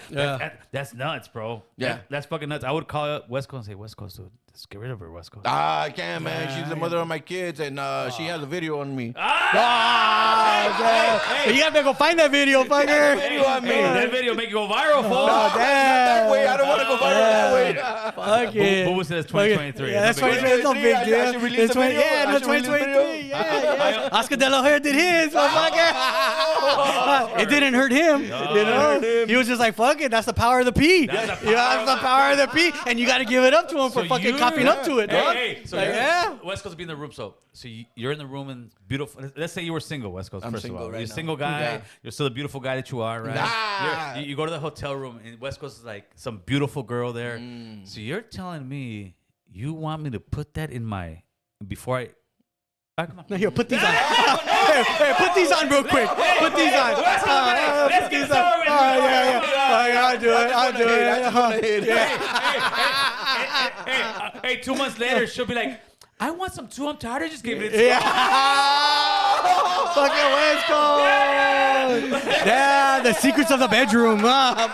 That's nuts, bro. Yeah. That's fucking nuts. I would call up West Coast and say, West Coast, dude, let's get rid of her, West Coast. I can't, man. She's the mother of my kids, and she has a video on me. Hey, you gotta go find that video, fucker. Video on me. Hey, that video make you go viral, fool. Not that way. I don't want to go viral that way. Fuck it. Boo says 2023. Yeah, that's No big 2023. It's no big I deal. should release It's the video. Yeah, I no, should release the 2023. Yeah. Oscar De La Hoya did his, motherfucker. It didn't hurt him. You know, he was just like, "Fuck it, that's the power of the P. That's the That's the power of the P, and you got to give it up to him for So fucking you- copping up to it, dog." Hey, so Like, yeah. West Coast be in the room. So you're in the room and beautiful. Let's say you were single, West Coast. I'm First single of all, right you're a now. single guy. Yeah. You're still the beautiful guy that you are, right? Nah. You go to the hotel room and West Coast is like some beautiful girl there. Mm. So you're telling me you want me to put that in my before I. Come on. No, here, put these on. Hey, put these on real quick. Put these on. Let's Put get these started. on. Yeah. I'll do it. I'll do it. Hey, 2 months later, she'll be like, I want some too. I'm tired of just giving it to Yeah. Fucking West Coast. Yeah, the secrets of the bedroom. Fuck.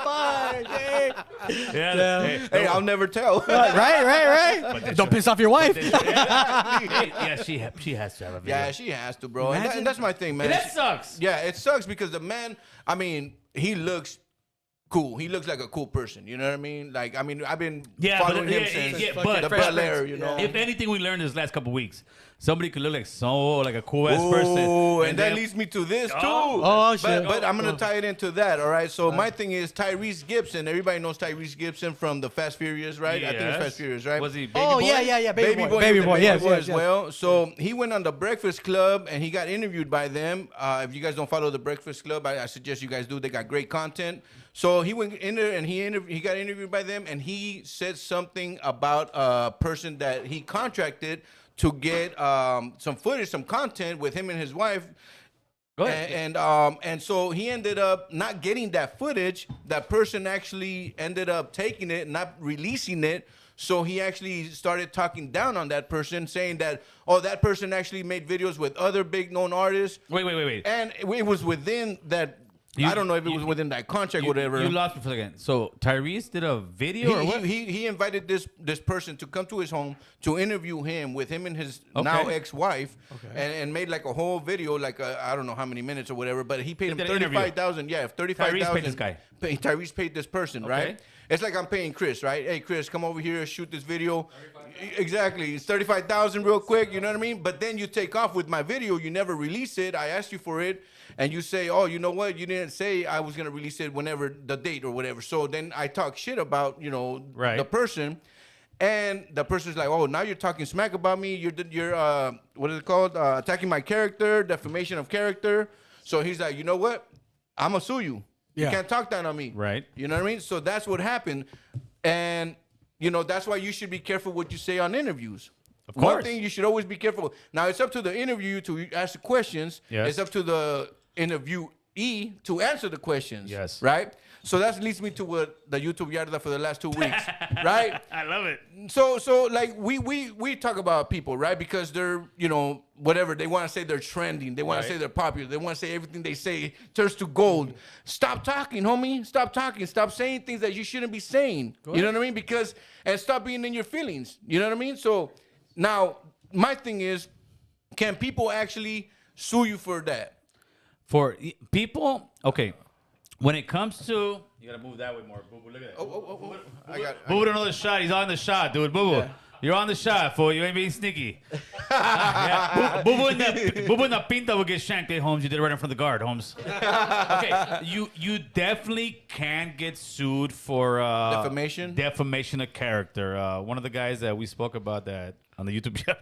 Hey. Yeah. Hey, I'll never tell. Right. Don't piss off your wife. Yeah, she has to have a video. Yeah, she has to, bro. And that's my thing, man. That sucks. Yeah, it sucks because the man, I mean, he looks cool. He looks like a cool person. You know what I mean? Like, I mean, I've been following him since but the Bel Air, you know. If anything we learned this last couple weeks, somebody could look like a cool ass person. Oh, and that then- leads me to this too. Oh, shit. But I'm gonna tie it into that. All right. So my thing is Tyrese Gibson. Everybody knows Tyrese Gibson from the Fast Furious, right? I think it's Yes. Fast Furious, right? Was he baby Oh, boy? yeah. Baby boy. He was Baby the boy. Yes. as well. So he went on the Breakfast Club and he got interviewed by them. If you guys don't follow the Breakfast Club, I suggest you guys do. They got great content. So he went in there and he got interviewed by them and he said something about a person that he contracted to get some footage, some content with him and his wife. Go ahead. And so he ended up not getting that footage. That person actually ended up taking it, not releasing it. So he actually started talking down on that person, saying that, oh, that person actually made videos with other big known artists. Wait. And it was within that. I don't know if it was within that contract or whatever. You lost me for a second. So Tyrese did a video or what? He invited this person to come to his home to interview him with him and his now ex-wife, and made like a whole video, like I don't know how many minutes or whatever, but he paid him did an interview. $35,000. Yeah, $35,000. Tyrese paid this guy. Tyrese paid this person, right? It's like I'm paying Chris, right? Hey, Chris, come over here, shoot this video. Exactly, it's $35,000 real quick. You know what I mean? But then you take off with my video. You never release it. I asked you for it. And you say, oh, you know what? You didn't say I was going to release it whenever the date or whatever. So then I talk shit about, the person. And the person's like, oh, now you're talking smack about me. You're what is it called? Attacking my character, defamation of character. So he's like, you know what? I'm going to sue you. You Yeah. can't talk down on me. Right. You know what I mean? So that's what happened. And, you know, that's why you should be careful what you say on interviews. Of One course. thing you should always be careful. Now, it's up to the interviewer to ask the questions. Yes. It's up to the interviewee to answer the questions. Yes. Right? So that leads me to what the YouTube Yarda for the last 2 weeks. Right? I love it. So like we talk about people, right? Because they're, you know, whatever, they want to say they're trending, they want Right. to say they're popular, they want to say everything they say turns to gold. Stop talking, homie. Stop talking. Stop saying things that you shouldn't be saying. You know what I mean? Because and stop being in your feelings. You know what I mean? So now my thing is, can people actually sue you for that? For people, okay. When it comes to, you gotta move that way more. Boo boo, look at that. Oh. I got Boo boo, another shot. He's on the shot, dude. Boo boo, you're on the shot, fool. You ain't being sneaky. Yeah. Boo boo in the pinta will get shanked. Hey, Holmes, you did it right in front of the guard, Holmes. Okay, you definitely can get sued for Defamation? Defamation of character. One of the guys that we spoke about that on the YouTube show.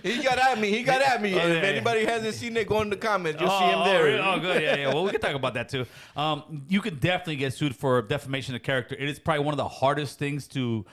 He got at me. If yeah. anybody hasn't seen it, go in the comments. You'll see him there. Really? Oh, good. Yeah. Well, we can talk about that too. You could definitely get sued for defamation of character. It is probably one of the hardest things to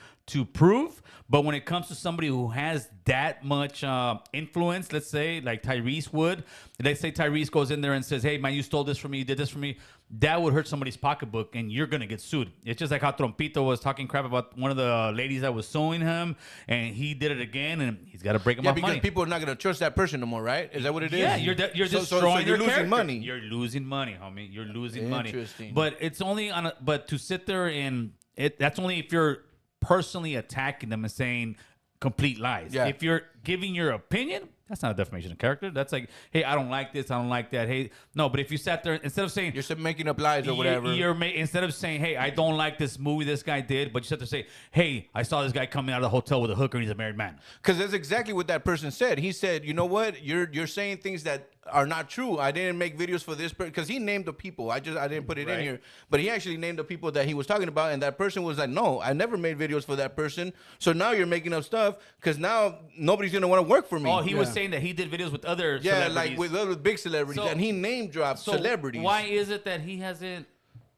prove. But when it comes to somebody who has that much influence, let's say like Tyrese would, let's say Tyrese goes in there and says, "Hey, man, you stole this from me. You did this for me." That would hurt somebody's pocketbook, and you're gonna get sued. It's just like how Trompito was talking crap about one of the ladies that was suing him, and he did it again, and he's got to break him Yeah, off because money. people are not going to trust that person no more, right? Is that what it is? Yeah, you're So destroying you're your losing character. money. You're losing money, homie. You're losing money. Interesting. But it's only on. But to sit there and that's only if you're personally attacking them and saying complete lies. Yeah. If you're giving your opinion, that's not a defamation of character. That's like, hey, I don't like this. I don't like that. Hey, no. But if you sat there instead of saying You're making up lies or whatever. instead of saying, hey, I don't like this movie this guy did, but you sit there and say, hey, I saw this guy coming out of the hotel with a hooker and he's a married man. Because that's exactly what that person said. He said, you know what? You're saying things that are not true. I didn't make videos for this person. Because he named the people. I didn't put it in Right. here. But he actually named the people that he was talking about. And that person was like, no, I never made videos for that person. So now you're making up stuff because now nobody's going to want to work for me. Oh, he was saying that he did videos with other yeah, celebrities. like with other big celebrities. So- and he name dropped celebrities. Why is it that he hasn't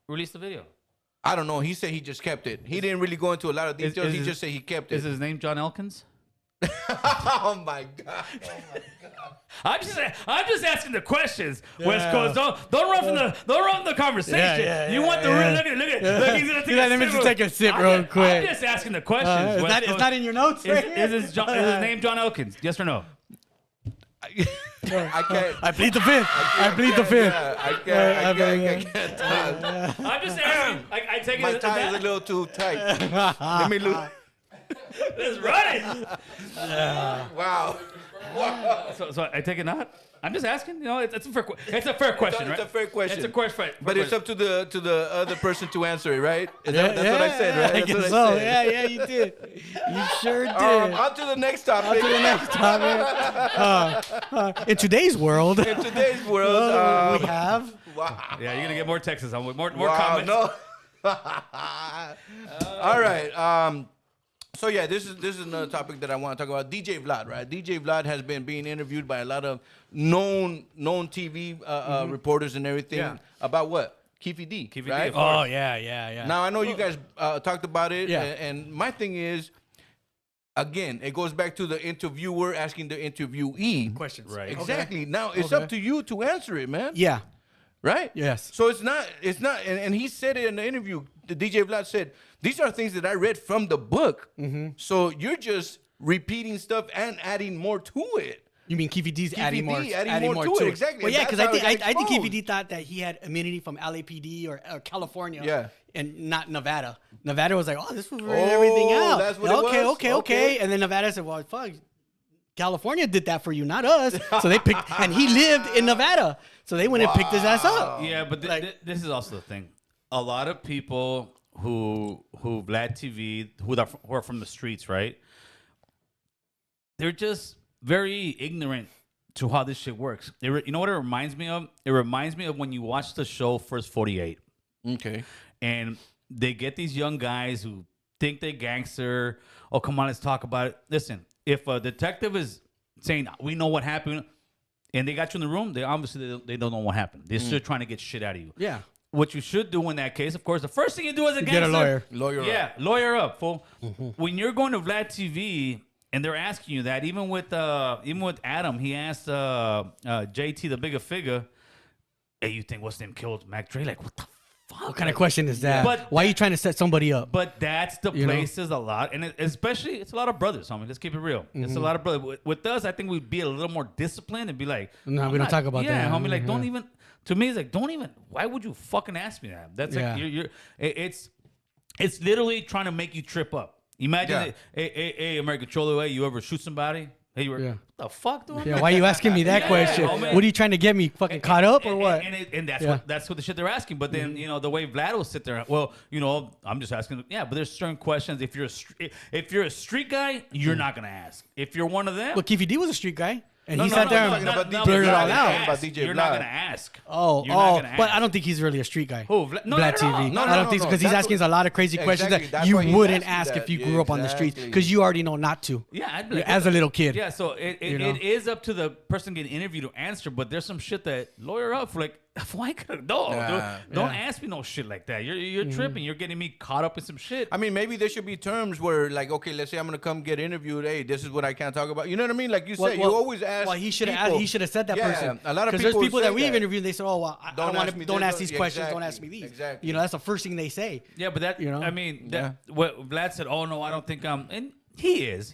released the video? I don't know. He said he just kept it. He didn't really go into a lot of details. He just said he kept Is it. his name John Elkins? Oh my God. I'm just asking the questions. West Coast, don't run from the conversation. You want the real look at he's gonna take Let me just take a sip real quick. I'm just asking the questions. It's West not, Coast. it's not in your notes. Is his name John Elkins? Yes or no? I can't. I plead the fifth. I pleed the fifth. Yeah, I can't talk. I'm just asking. I take My it as tie is a that. little too tight. Let me look. Let's run it. Wow. So I take it not. I'm just asking. You know, it's a fair question, It's right? a fair question. It's a question. But it's up to the other person to answer it, right? That's what I said, right? I That's guess what so. said. Yeah, you did. You sure did. On to the next topic. To the next topic. In today's world, In today's world, we have. wow. Yeah, you're gonna get more texts on more Wow, comments. no. All right. So yeah, this is another topic that I want to talk about. DJ Vlad, right? DJ Vlad has been being interviewed by a lot of known TV reporters and everything Yeah. about what? Keefy D, Keefy D, right? of course. Oh yeah. Now I know you guys talked about it, Yeah. and my thing is, again, it goes back to the interviewer asking the interviewee Questions. Right. Exactly. Now it's Okay. up to you to answer it, man. Yeah. Right? Yes. So it's not, and he said it in the interview. The DJ Vlad said, these are things that I read from the book. So you're just repeating stuff and adding more to it. You mean Keefy D's adding more, adding more to it. Exactly. Well, yeah, That's because how it got I think Keefy exposed. D thought that he had immunity from LAPD or California. Yeah. And not Nevada. Nevada was like, oh, this was everything out. that's what it was? Okay. Okay. And then Nevada said, well, fuck, California did that for you, not us. So they picked, and he lived in Nevada. So they went and picked his ass up. Yeah, but this is also the thing. A lot of people who Vlad TV, who are from the streets, right? They're just very ignorant to how this shit works. You know what it reminds me of? It reminds me of when you watch the show First 48. Okay. And they get these young guys who think they're gangster. Oh, come on, let's talk about it. Listen, if a detective is saying, we know what happened, and they got you in the room, they don't know what happened. They're still trying to get shit out of you. Yeah. What you should do in that case, of course, the first thing you do as a gangster, Get a lawyer. Lawyer up, fool. When you're going to Vlad TV and they're asking you that, even with Adam, he asked JT, the bigger figure, hey, you think what's name killed Mac Dre? Like, what the fuck? What kind of question is that? But why are you trying to set somebody up? But that's the You know? places a lot, and especially it's a lot of brothers, homie. Let's keep it real. It's a lot of brothers. With us, I think we'd be a little more disciplined and be like, No, I'm we don't not- talk about yeah, that. homie. Like, don't Yeah. even. To me, it's like, don't even. Why would you fucking ask me that? That's Yeah. like it's literally trying to make you trip up. Imagine, Yeah. hey, American Cholo, hey, you ever shoot somebody? Hey, you were, Yeah. what the fuck, dude? Yeah, why are you asking me that Yeah, question? homie. What are you trying to get me fucking caught up or what? And that's Yeah. that's what the shit they're asking. But then the way Vlad will sit there, well, I'm just asking. Yeah, but there's certain questions. If you're a street guy, you're not gonna ask. If you're one of them, Well, Keefy D was a street guy, and No, he no, sat no, there no, and no, about DJ blurted it Vlad. all out. About DJ You're not Vlad. gonna ask. Oh, You're not gonna but ask. I don't think he's really a street guy. Who? Vlad? No, Vlad not at all. TV. No, I don't no, think so no. because he's That's asking us a lot of crazy questions Exactly. that That's you why he's wouldn't asking ask that. if you Yeah, grew up on the streets exactly. because you already know not to. Yeah, I'd be like, As a little kid. Yeah, so it is up to the person getting interviewed to answer, but there's some shit that lawyer up for like, why could no, Yeah. dude, don't ask me no shit like that. You're tripping. You're getting me caught up in some shit. I mean, maybe there should be terms where, like, okay, let's say I'm gonna come get interviewed. Hey, this is what I can't talk about. You know what I mean? Like you said, you always ask. Well, he should people. have said that Yeah, person. a lot of because there's people people say that we've that. interviewed. They said, "Oh, well, I don't want to. Don't ask these questions. Don't ask me these." Exactly. You know, that's the first thing they say. Yeah, but that, You know? I mean, what Vlad said, oh no, I don't think I'm, and he's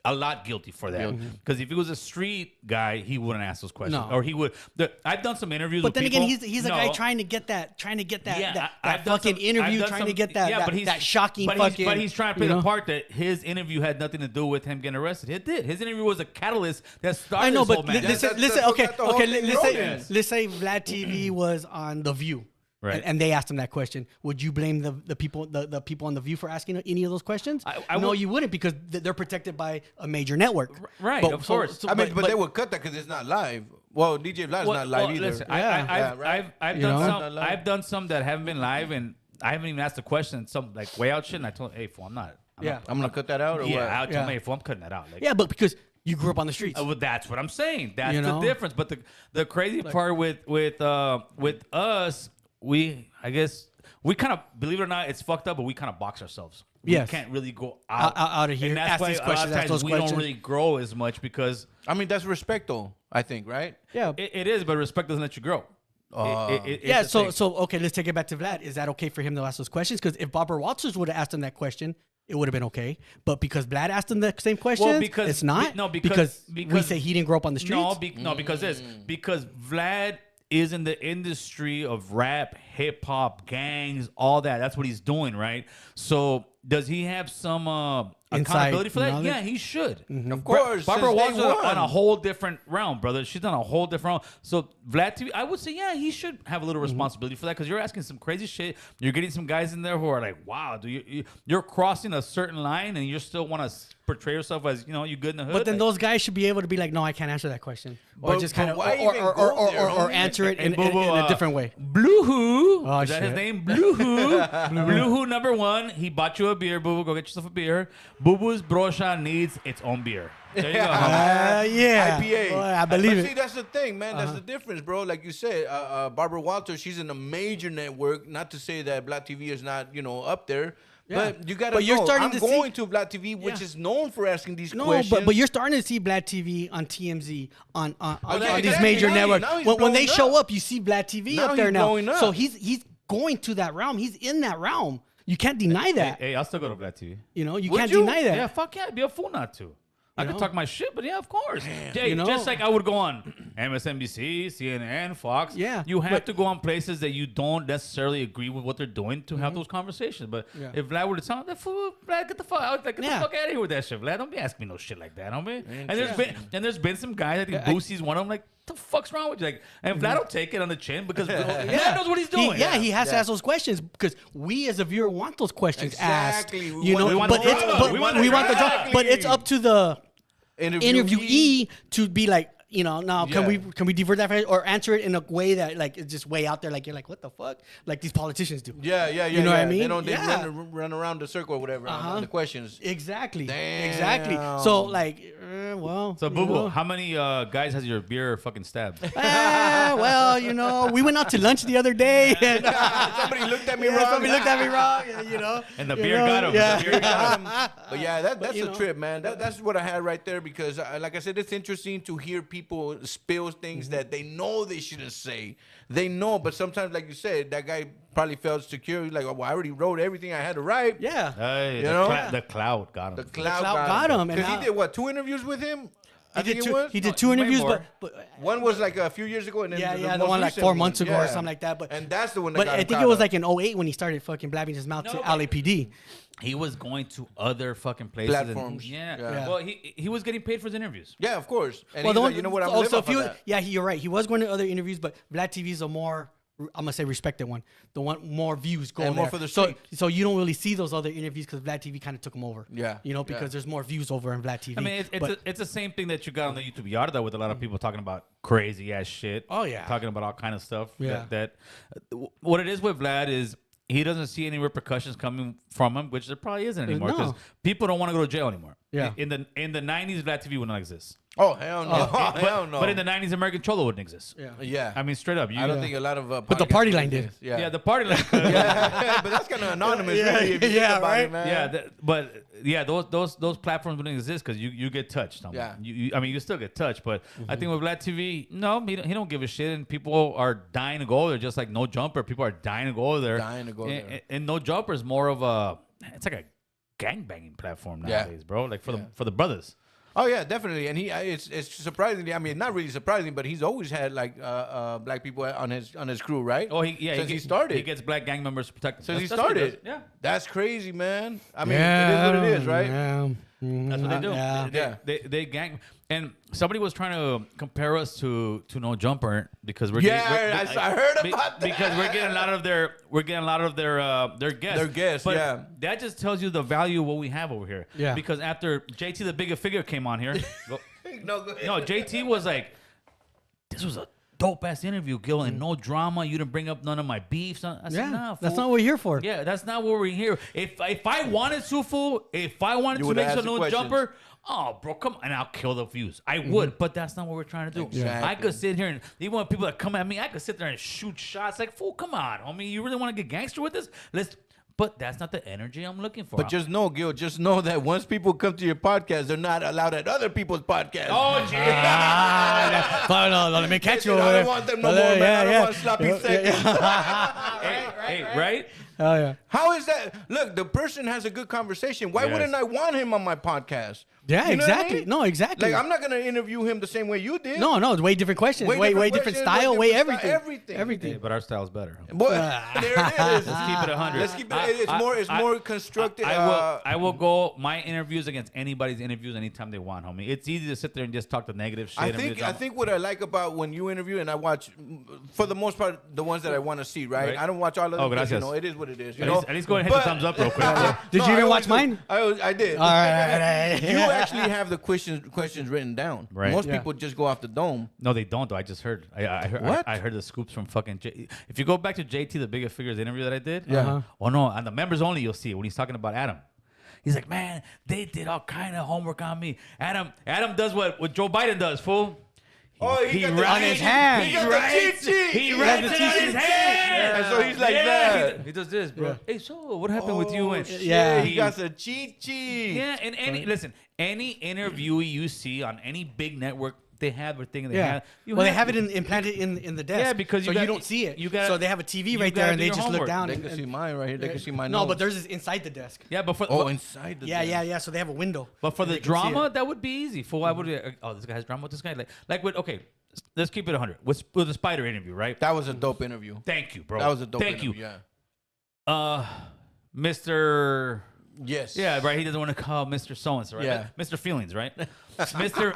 a lot guilty for that. Because if he was a street guy, he wouldn't ask those questions. No. Or he would, I've done some interviews But with then people. again, he's a guy trying to get that Yeah, that fucking interview, trying to get that shocking fucking. But he's trying to play you the know? part that his interview had nothing to do with him getting arrested. It did. His interview was a catalyst that started I know, this whole but madness. listen. that's Okay, what the whole thing is. let's say Vlad TV was on The View, Right. and they asked him that question. Would you blame the people on The View for asking any of those questions? No, you wouldn't, because they're protected by a major network. Right, of course. I mean, but they would cut that because it's not live. Well, DJ Vlad's not live either. Listen, Yeah. I've You done know? some. I've done some that haven't been live, and I haven't even asked a question. Some like way out shit, and I told him, hey, fool, I'm not. Yeah. I'm gonna cut that out or what? Yeah, I told him, Yeah. hey, fool, I'm cutting that out. Like, Yeah, but because you grew up on the streets. well, that's what I'm saying. That's You the know? difference. But the crazy part with us, I guess we kind of, believe it or not, it's fucked up, but we kind of box ourselves. We Yes. can't really go out of here, And that's ask why these a lot of questions, ask times those we questions. don't really grow as much because I mean, that's respect, though. I think, right? Yeah. it is, but respect doesn't let you grow. It's Yeah, the thing. so okay, let's take it back to Vlad. Is that okay for him to ask those questions? Because if Barbara Walters would have asked him that question, it would have been okay. But because Vlad asked him the same question, because- it's not. because we say he didn't grow up on the streets. No, because because Vlad is in the industry of rap, hip hop, gangs, all that. That's what he's doing, right? So does he have some accountability for that? knowledge? Yeah, he should. Of course. Barbara since Walters day one. on a whole different realm, brother. She's on a whole different realm. So Vlad TV, I would say, yeah, he should have a little responsibility for that because you're asking some crazy shit. You're getting some guys in there who are like, wow, you're crossing a certain line and you still want to portray yourself as, you good in the hood. But then Like, those guys should be able to be like, no, I can't answer that question, or But- just kind but of, why even go there, or homie? answer it in Boo-Boo, a different way. Blue Hoo. Oh, Is that his shit. name? Blue Hoo. Blue Hoo number one. He bought you a beer, Boo Boo. Go get yourself a beer. Boo Boo's Brosha needs its own beer. There you go. Yeah, IPA. Boy, I believe but it. See, that's the thing, man. That's the difference, bro. Like you said, Barbara Walters, she's in a major network. Not to say that Black TV is not, up there. Yeah. But you gotta But you're know, starting I'm to see- going to Black TV, which Yeah. is known for asking these No, questions. but you're starting to see Vlad TV on TMZ on yeah, these exactly. major Now networks. now he's When they blowing show up. up, you see Vlad TV Now up there he's now. blowing up. So he's going to that realm. He's in that realm. You can't deny that. Hey, I'll still go to Black TV. You Would can't you? deny that. Yeah, fuck yeah. I'd be a fool not to. I could know? talk my shit, but yeah, of course. Hey, You know? just like I would go on MSNBC, CNN, Fox. Yeah, You have but- to go on places that you don't necessarily agree with what they're doing to have those conversations. But Yeah. if Vlad were to tell me, that fool, Vlad, get the fuck out. Like, get Yeah. the fuck out of here with that shit, Vlad. Don't be asking me no shit like that, homie. And there's been some guys, I think Boosie's one of them, like, the fuck's wrong with you? Like, and Vlad will take it on the chin because Vlad knows what he's doing. He has to ask those questions because we as a viewer want those questions Exactly. asked. We want but the it's drama. but We we want want, the the drama. But it's up to the interviewee to be like, now can Yeah. we divert that or answer it in a way that like it's just way out there, like you're like, what the fuck, like these politicians do. Yeah. You know what I mean? They Yeah. run around the circle or whatever on the questions. Exactly. Damn. Exactly. So like, man. Well, So, Boo Boo, how many guys has your beer fucking stabbed? well, we went out to lunch the other day. And, Somebody looked at me wrong. Somebody looked at me wrong. And the beer got him. Yeah. The beer got him. But yeah, that's a trip, man. That's what I had right there because, like I said, it's interesting to hear people spill things that they know they shouldn't say. They know, but sometimes, like you said, that guy probably felt secure. He's like, well, I already wrote everything I had to write. Yeah. Hey, know? the cloud got him. The cloud got him. Because he did, 2 interviews with him? He did two interviews, but one was like a few years ago, and then the one like 4 months ago or something like that. And that's the one that but got I him think caught it was up. like in 08 when he started fucking blabbing his mouth to LAPD. He was going to other fucking places. Platforms. Yeah. Well, he was getting paid for his interviews. Yeah, of course. And Well, he's like, you know what, I'm also, living off of that. you're right. He was going to other interviews, but Vlad TV is a more, I'm gonna say, respected one. The one more views go And more there. for the so street. you don't really see those other interviews because Vlad TV kind of took them over. Yeah. Because there's more views over in Vlad TV. I mean, it's the same thing that you got on the YouTube Yarda with a lot of people talking about crazy ass shit. Oh, yeah. Talking about all kind of stuff. Yeah. What it is with Vlad is he doesn't see any repercussions coming from him, which there probably isn't anymore because No. people don't want to go to jail anymore. Yeah. In the 90s, Vlad TV would not exist. Oh, hell no. Hell no. But in the 90s, American Cholo wouldn't exist. Yeah. Yeah. I mean, straight up. I don't think a lot of But the party line did. Yeah. The party line. Yeah, but that's kind of anonymous, really. If you think about right? it, man. Those platforms wouldn't exist because you get touched. Yeah. I mean, you still get touched, but I think with Vlad TV, no, he don't give a shit, and people are dying to go there, just like No Jumper. People are dying to go there. And No Jumper is more of it's like a gangbanging platform nowadays, bro. Like for the brothers. Oh yeah, definitely. And it's surprisingly, I mean, not really surprising, but he's always had like black people on his crew, right? Oh, since he started. He gets black gang members protected. Since he That's what started. does. Yeah. That's crazy, man. I mean, it is what it is, right? Yeah. That's what they do. Yeah. They gang. And somebody was trying to compare us to No Jumper because we're I heard about that. because we're getting a lot of their guests. Their guests, but yeah. that just tells you the value of what we have over here. Yeah. Because after JT the Bigger Figure came on here, go ahead. no, JT was like, this was a dope ass interview, Gil, and no drama. You didn't bring up none of my beefs. I said, nah, fool. That's not what we're here for. Yeah, that's not what we're here. If I wanted to, fool, if I wanted to make some No Jumper, oh, bro, come on, and I'll kill the views. I would, but that's not what we're trying to do. Exactly. I could sit here and even when people that come at me, I could sit there and shoot shots. Like, fool, come on, homie, you really want to get gangster with this? But that's not the energy I'm looking for. But just know, Gil, that once people come to your podcast, they're not allowed at other people's podcasts. Oh, gee. No, let me catch you over I there. don't want them no more, man. I don't want sloppy seconds. Hey, right? Oh yeah. How is that? Look, the person has a good conversation. Why Yes. wouldn't I want him on my podcast? Yeah, You know what I exactly. mean? No, exactly. Like, I'm not going to interview him the same way you did. No, it's way different questions. Way different questions, style. Way different style, everything. everything. Hey, but our style's better. Boy, there it is. Let's keep it 100. Let's keep it. It's more constructed. I will go my interviews against anybody's interviews anytime they want, homie. It's easy to sit there and just talk the negative shit. I think what I like about when you interview, and I watch, for the most part, the ones that I want to see, right? Right. I don't watch all of them. Oh, because, gracias. it is what it is. You At know? least- at least go ahead and hit the thumbs up real quick. Did you I even watch always do. mine? I did. All right. You actually have the questions written down. Right. Most Yeah. people just go off the dome. No, they don't. Though I just heard. I heard. What? I heard the scoops from fucking. If you go back to JT, the Bigger Figures interview that I did. Yeah. Uh-huh. Oh no, on the members only, you'll see it when he's talking about Adam. He's like, man, they did all kind of homework on me. Adam does what Joe Biden does, fool. He got the on his hand. He got the cheat sheet. He writes it on his hand. And so he's like that. He does this, bro. Hey, so what happened with you? And Yeah. He got the cheat sheet. Yeah, and any interviewee you see on any big network, they have their thing. Yeah. They have it implanted in the desk. Yeah, because so you you don't see it. you gotta- so they have a TV you right gotta there, and do they your just look homework. down. They can see mine right here. They can see my No, notes. but theirs is inside the desk. Yeah, but for inside the Yeah. So they have a window. But for the They can see drama, it. that would be easy. For I would, this guy has drama with this guy. Like with let's keep it 100 with the Spider interview, right? That was a dope interview. Thank you, bro. That was a dope Thank interview. you, Yeah. Mr. Yes. Yeah, right. He doesn't want to call Mr. So and So, right? Yeah. Mr. Feelings, right? Mr.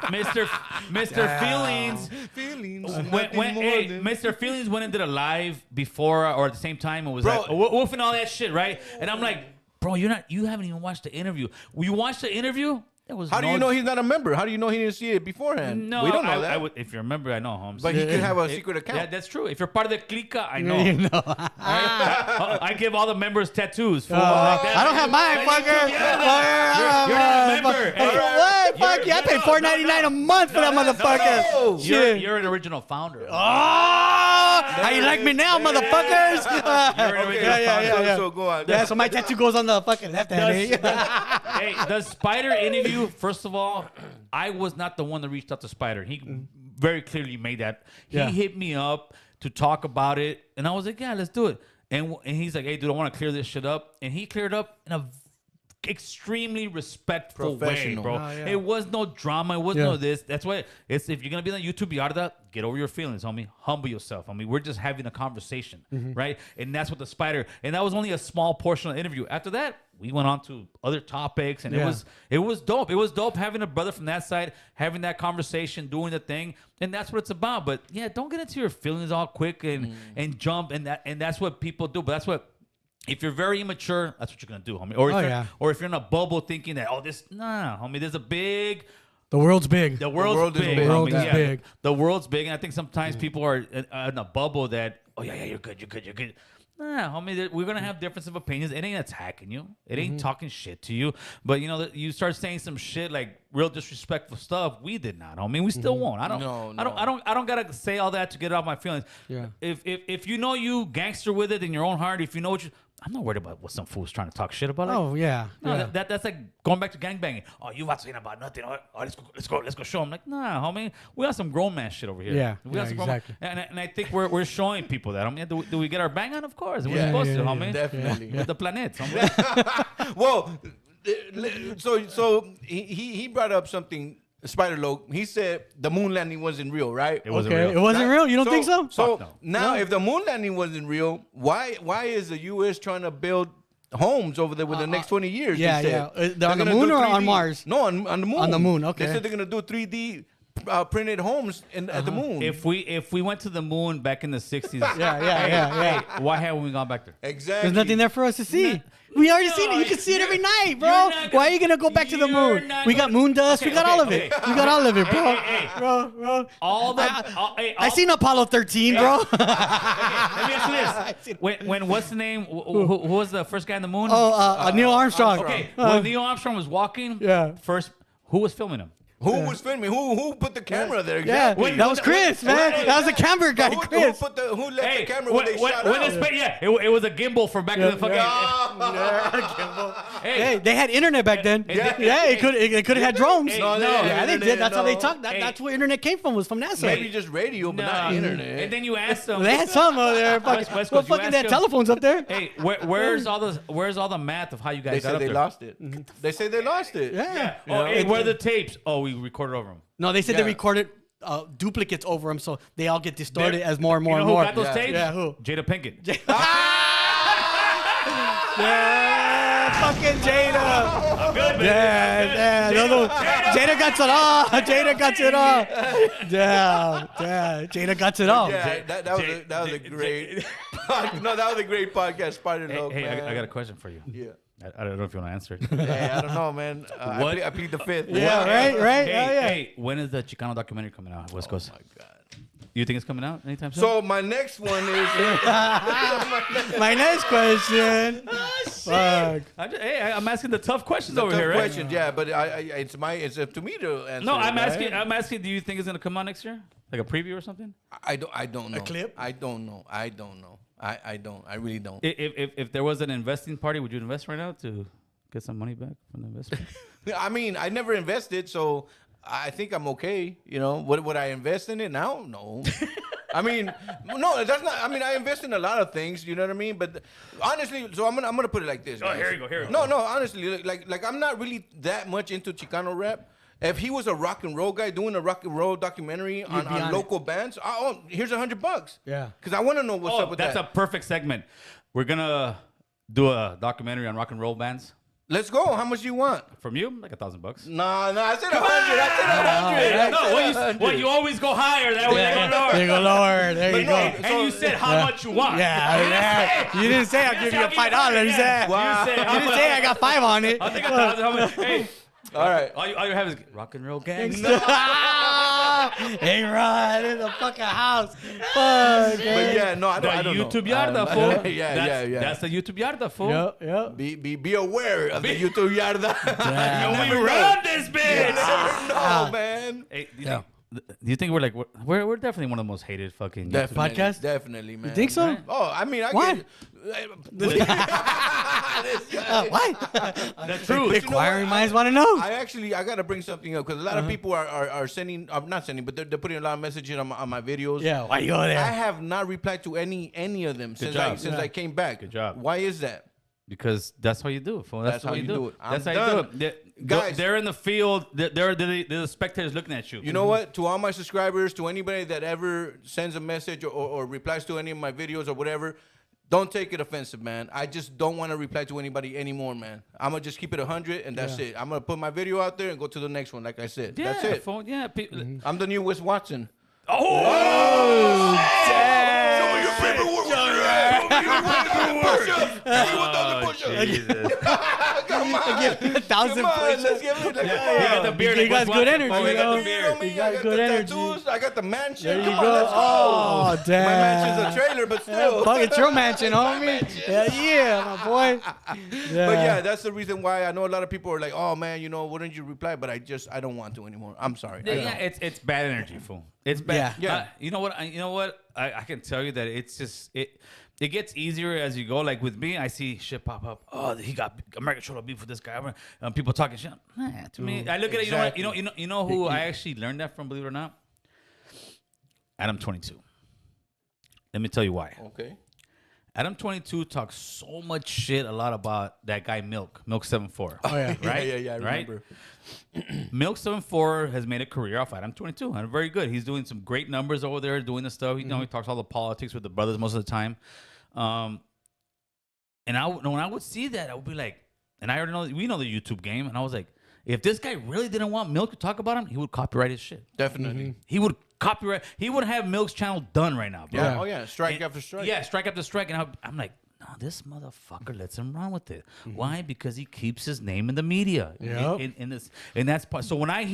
Feelings. Feelings. Mr. Feelings went and did a live before or at the same time and was Bro. like wolf and all that shit, right? And I'm like, bro, you haven't even watched the interview. You watched the interview? There was How do you know he's not a member? How do you know he didn't see it beforehand? No, we don't know that. I would, if you remember, I know, Holmes. But he could have a secret account. Yeah, that's true. If you're part of the clica, I know. You know. I give all the members tattoos. Fool. I don't have mine, fucker. You're not a member. What? what? Fuck yeah, I paid $4.99 a month for that motherfucker. no. You're an original founder. How you like me now, motherfuckers? You're an original founder. So go on. Yeah, so my tattoo goes on the fucking left hand. Hey, the Spider interview, first of all, I was not the one that reached out to Spider. He very clearly made that. He hit me up to talk about it, and I was like, yeah, let's do it. And he's like, hey, dude, I want to clear this shit up. And he cleared up in a extremely respectful way, bro. Oh, yeah. It was no drama. It was no this. That's why it's if you're gonna be on YouTube Yarda, get over your feelings, homie. Humble yourself. I mean, we're just having a conversation, right? And that's what the Spider. And that was only a small portion of the interview. After that, we went on to other topics, and it was dope. It was dope having a brother from that side, having that conversation, doing the thing, and that's what it's about. But yeah, don't get into your feelings all quick and jump, and that's what people do. But that's what. If you're very immature, that's what you're gonna do, homie. Or if you're in a bubble thinking that, homie, there's a big. The world's big. The world is big. The world is big. The world's big, and I think sometimes people are in a bubble that, you're good. Nah, homie, we're gonna have difference of opinions. It ain't attacking you. It ain't talking shit to you. But you start saying some shit like real disrespectful stuff. We did not, homie. We still won't. I don't gotta say all that to get off my feelings. Yeah. If you know you gangster with it in your own heart, if you know what I'm not worried about what some fool's trying to talk shit about. Oh yeah. No, that's like going back to gangbanging. Oh, you not saying about nothing. Oh, let's go show them. Like, nah, homie, we got some grown man shit over here. Yeah, we got some grown exactly. and I think we're showing people that. I mean, do we get our bang on? Of course, we're supposed to, homie. Definitely. With the planets, homie. Well, so he brought up something. Spider Loc, he said the moon landing wasn't real, right? It wasn't real. It wasn't real. You don't think so? So no. now, if the moon landing wasn't real, why is the U.S. trying to build homes over there within the next 20 years? Yeah, they said? They're on the gonna moon do or on 3D. Mars? No, on the moon. On the moon, okay. They said they're gonna do 3D printed homes at the moon. If we went to the moon back in the 60s, Yeah. why haven't we gone back there? Exactly. There's nothing there for us to see. We already seen it. You can see it every night, bro. Why are you gonna go back to the moon? We got moon dust. We got all of it. We got all of it, bro. Bro. I seen Apollo 13, bro. Let me ask you this: when what's the name? Who was the first guy on the moon? Neil Armstrong. Okay, when Neil Armstrong was walking, first, who was filming him? Who was filming? Who put the camera there? Yeah, Exactly. that was Chris, man. That was the camera guy, Chris. Who left the camera when they shot out? It was a gimbal for back in the fucking. Hey, they had internet back then. It could have had drones. Yeah, they did. That's how they talked. That's where internet came from. Was from NASA. Maybe just radio, but not internet. And then you asked them. They had some over there. West Well, Coast, fucking they had telephones up there. Hey, where's all the math of how you guys They got said up they there? lost it. They said they lost it. Yeah. Oh, hey, where are the tapes? Oh, we recorded over them. No, they said they Yeah. recorded duplicates over them, so they all get distorted as more and more You and know more. who got those tapes? Yeah, who? Jada Pinkett. Yeah, fucking Jada. I'm good, baby. Yeah. Jada got it all. Jada got it all. Yeah. Jada got it all. Yeah, that was a great. No, that was a great podcast, Spider Loc. Hey, man. I got a question for you. Yeah. I don't know if you want to answer it. Hey, I don't know, man. What? I plead the fifth. Yeah, right. Hey, when is the Chicano documentary coming out? West Coast. Oh my God. You think it's coming out anytime soon? So my next one is. My next question. Fuck. I'm asking the tough questions The over tough here, right? questions, yeah, but it's up to me to answer. No, I'm right? asking. Do you think it's gonna come out next year, like a preview or something? I don't know. A clip? I don't know. I don't. I really don't. If there was an investing party, would you invest right now to get some money back from the investment? I mean, I never invested, so I think I'm okay. You know, would I invest in it now? No. I mean, no, that's not. I mean, I invest in a lot of things. You know what I mean? But honestly, so I'm gonna put it like this. Guys. Here you go. No, honestly, like I'm not really that much into Chicano rap. If he was a rock and roll guy doing a rock and roll documentary on local bands, here's $100. Yeah. Because I want to know what's up with that. That's a perfect segment. We're gonna do a documentary on rock and roll bands. Let's go. How much do you want? From you, like $1,000. No, I said 100. I said 100. No, you always go higher. That way they go lower. There you go lower. There you go. And you said how much you want. Yeah. You didn't say I'll give you $5. Wow. You didn't say I got 5 on it. I think 1,000. Hey. All right. All you have is rock and roll gangs. A-Rod in the fucking house. Fuck, But man. yeah, no, I The don't know. YouTube Yarda, fool. Yeah. That's the YouTube Yarda, fool. Yep. Be aware of the YouTube Yarda. And You we never know. run this bitch. You never know, man. Hey, do you think we're like we're definitely one of the most hated fucking YouTube Definitely, Podcast? definitely, man. You think so? Right. Oh, I mean, I Why? Why? The truth. Inquiring minds want to know. I gotta bring something up because a lot of people are sending, not sending, but they're putting a lot of messages on my videos. Yeah, why you go there? I have not replied to any of them since job. I came back. Good job. Why is that? Because that's how you do it, fool. That's how you do it. I'm That's how you done. do it. Guys. They're in the field. They're the spectators looking at you. You know what? To all my subscribers, to anybody that ever sends a message or replies to any of my videos or whatever, don't take it offensive, man. I just don't want to reply to anybody anymore, man. I'm going to just keep it 100 and that's it. I'm going to put my video out there and go to the next one, like I said. Yeah, That's it. Fool. Yeah. I'm the new Wes Watson. Oh, damn. Show me your paperwork. Jesus. Come on. Give me 1,000 Come on, push-ups. let's give it. He got the beard. You got good energy, Oh, he got the yo. beard. You I got got good the energy. tattoos. I got the mansion. There you Come go. on, let's go. Oh, damn. My mansion's a trailer, but still. Fuck, it's your mansion, homie. Yeah, my boy. Yeah. But yeah, that's the reason why I know a lot of people are like, "Oh man, wouldn't you reply?" But I don't want to anymore. I'm sorry. Yeah, it's bad energy, fool. It's bad. Yeah. You know what? I can tell you that it's just it gets easier as you go. Like with me, I see shit pop up. Oh, he got American shoulder beef with this guy. People talking shit. Nah, to me, I look at it. You know who I actually learned that from. Believe it or not, Adam 22. Let me tell you why. Okay. Adam 22 talks so much shit a lot about that guy Milk 74. Oh, yeah. Right? Yeah, I remember. Milk 74 has made a career off Adam 22 and very good. He's doing some great numbers over there, doing the stuff. He talks all the politics with the brothers most of the time. And when I would see that, I would be like, and I already know we know the YouTube game, and I was like, if this guy really didn't want Milk to talk about him, he would copyright his shit. Definitely. He would copyright. He would have Milk's channel done right now, bro. Yeah. Oh yeah. Strike after strike. Yeah, strike after strike. And I'm like, no, this motherfucker lets him run with it. Why? Because he keeps his name in the media. Yep. And that's part. So when I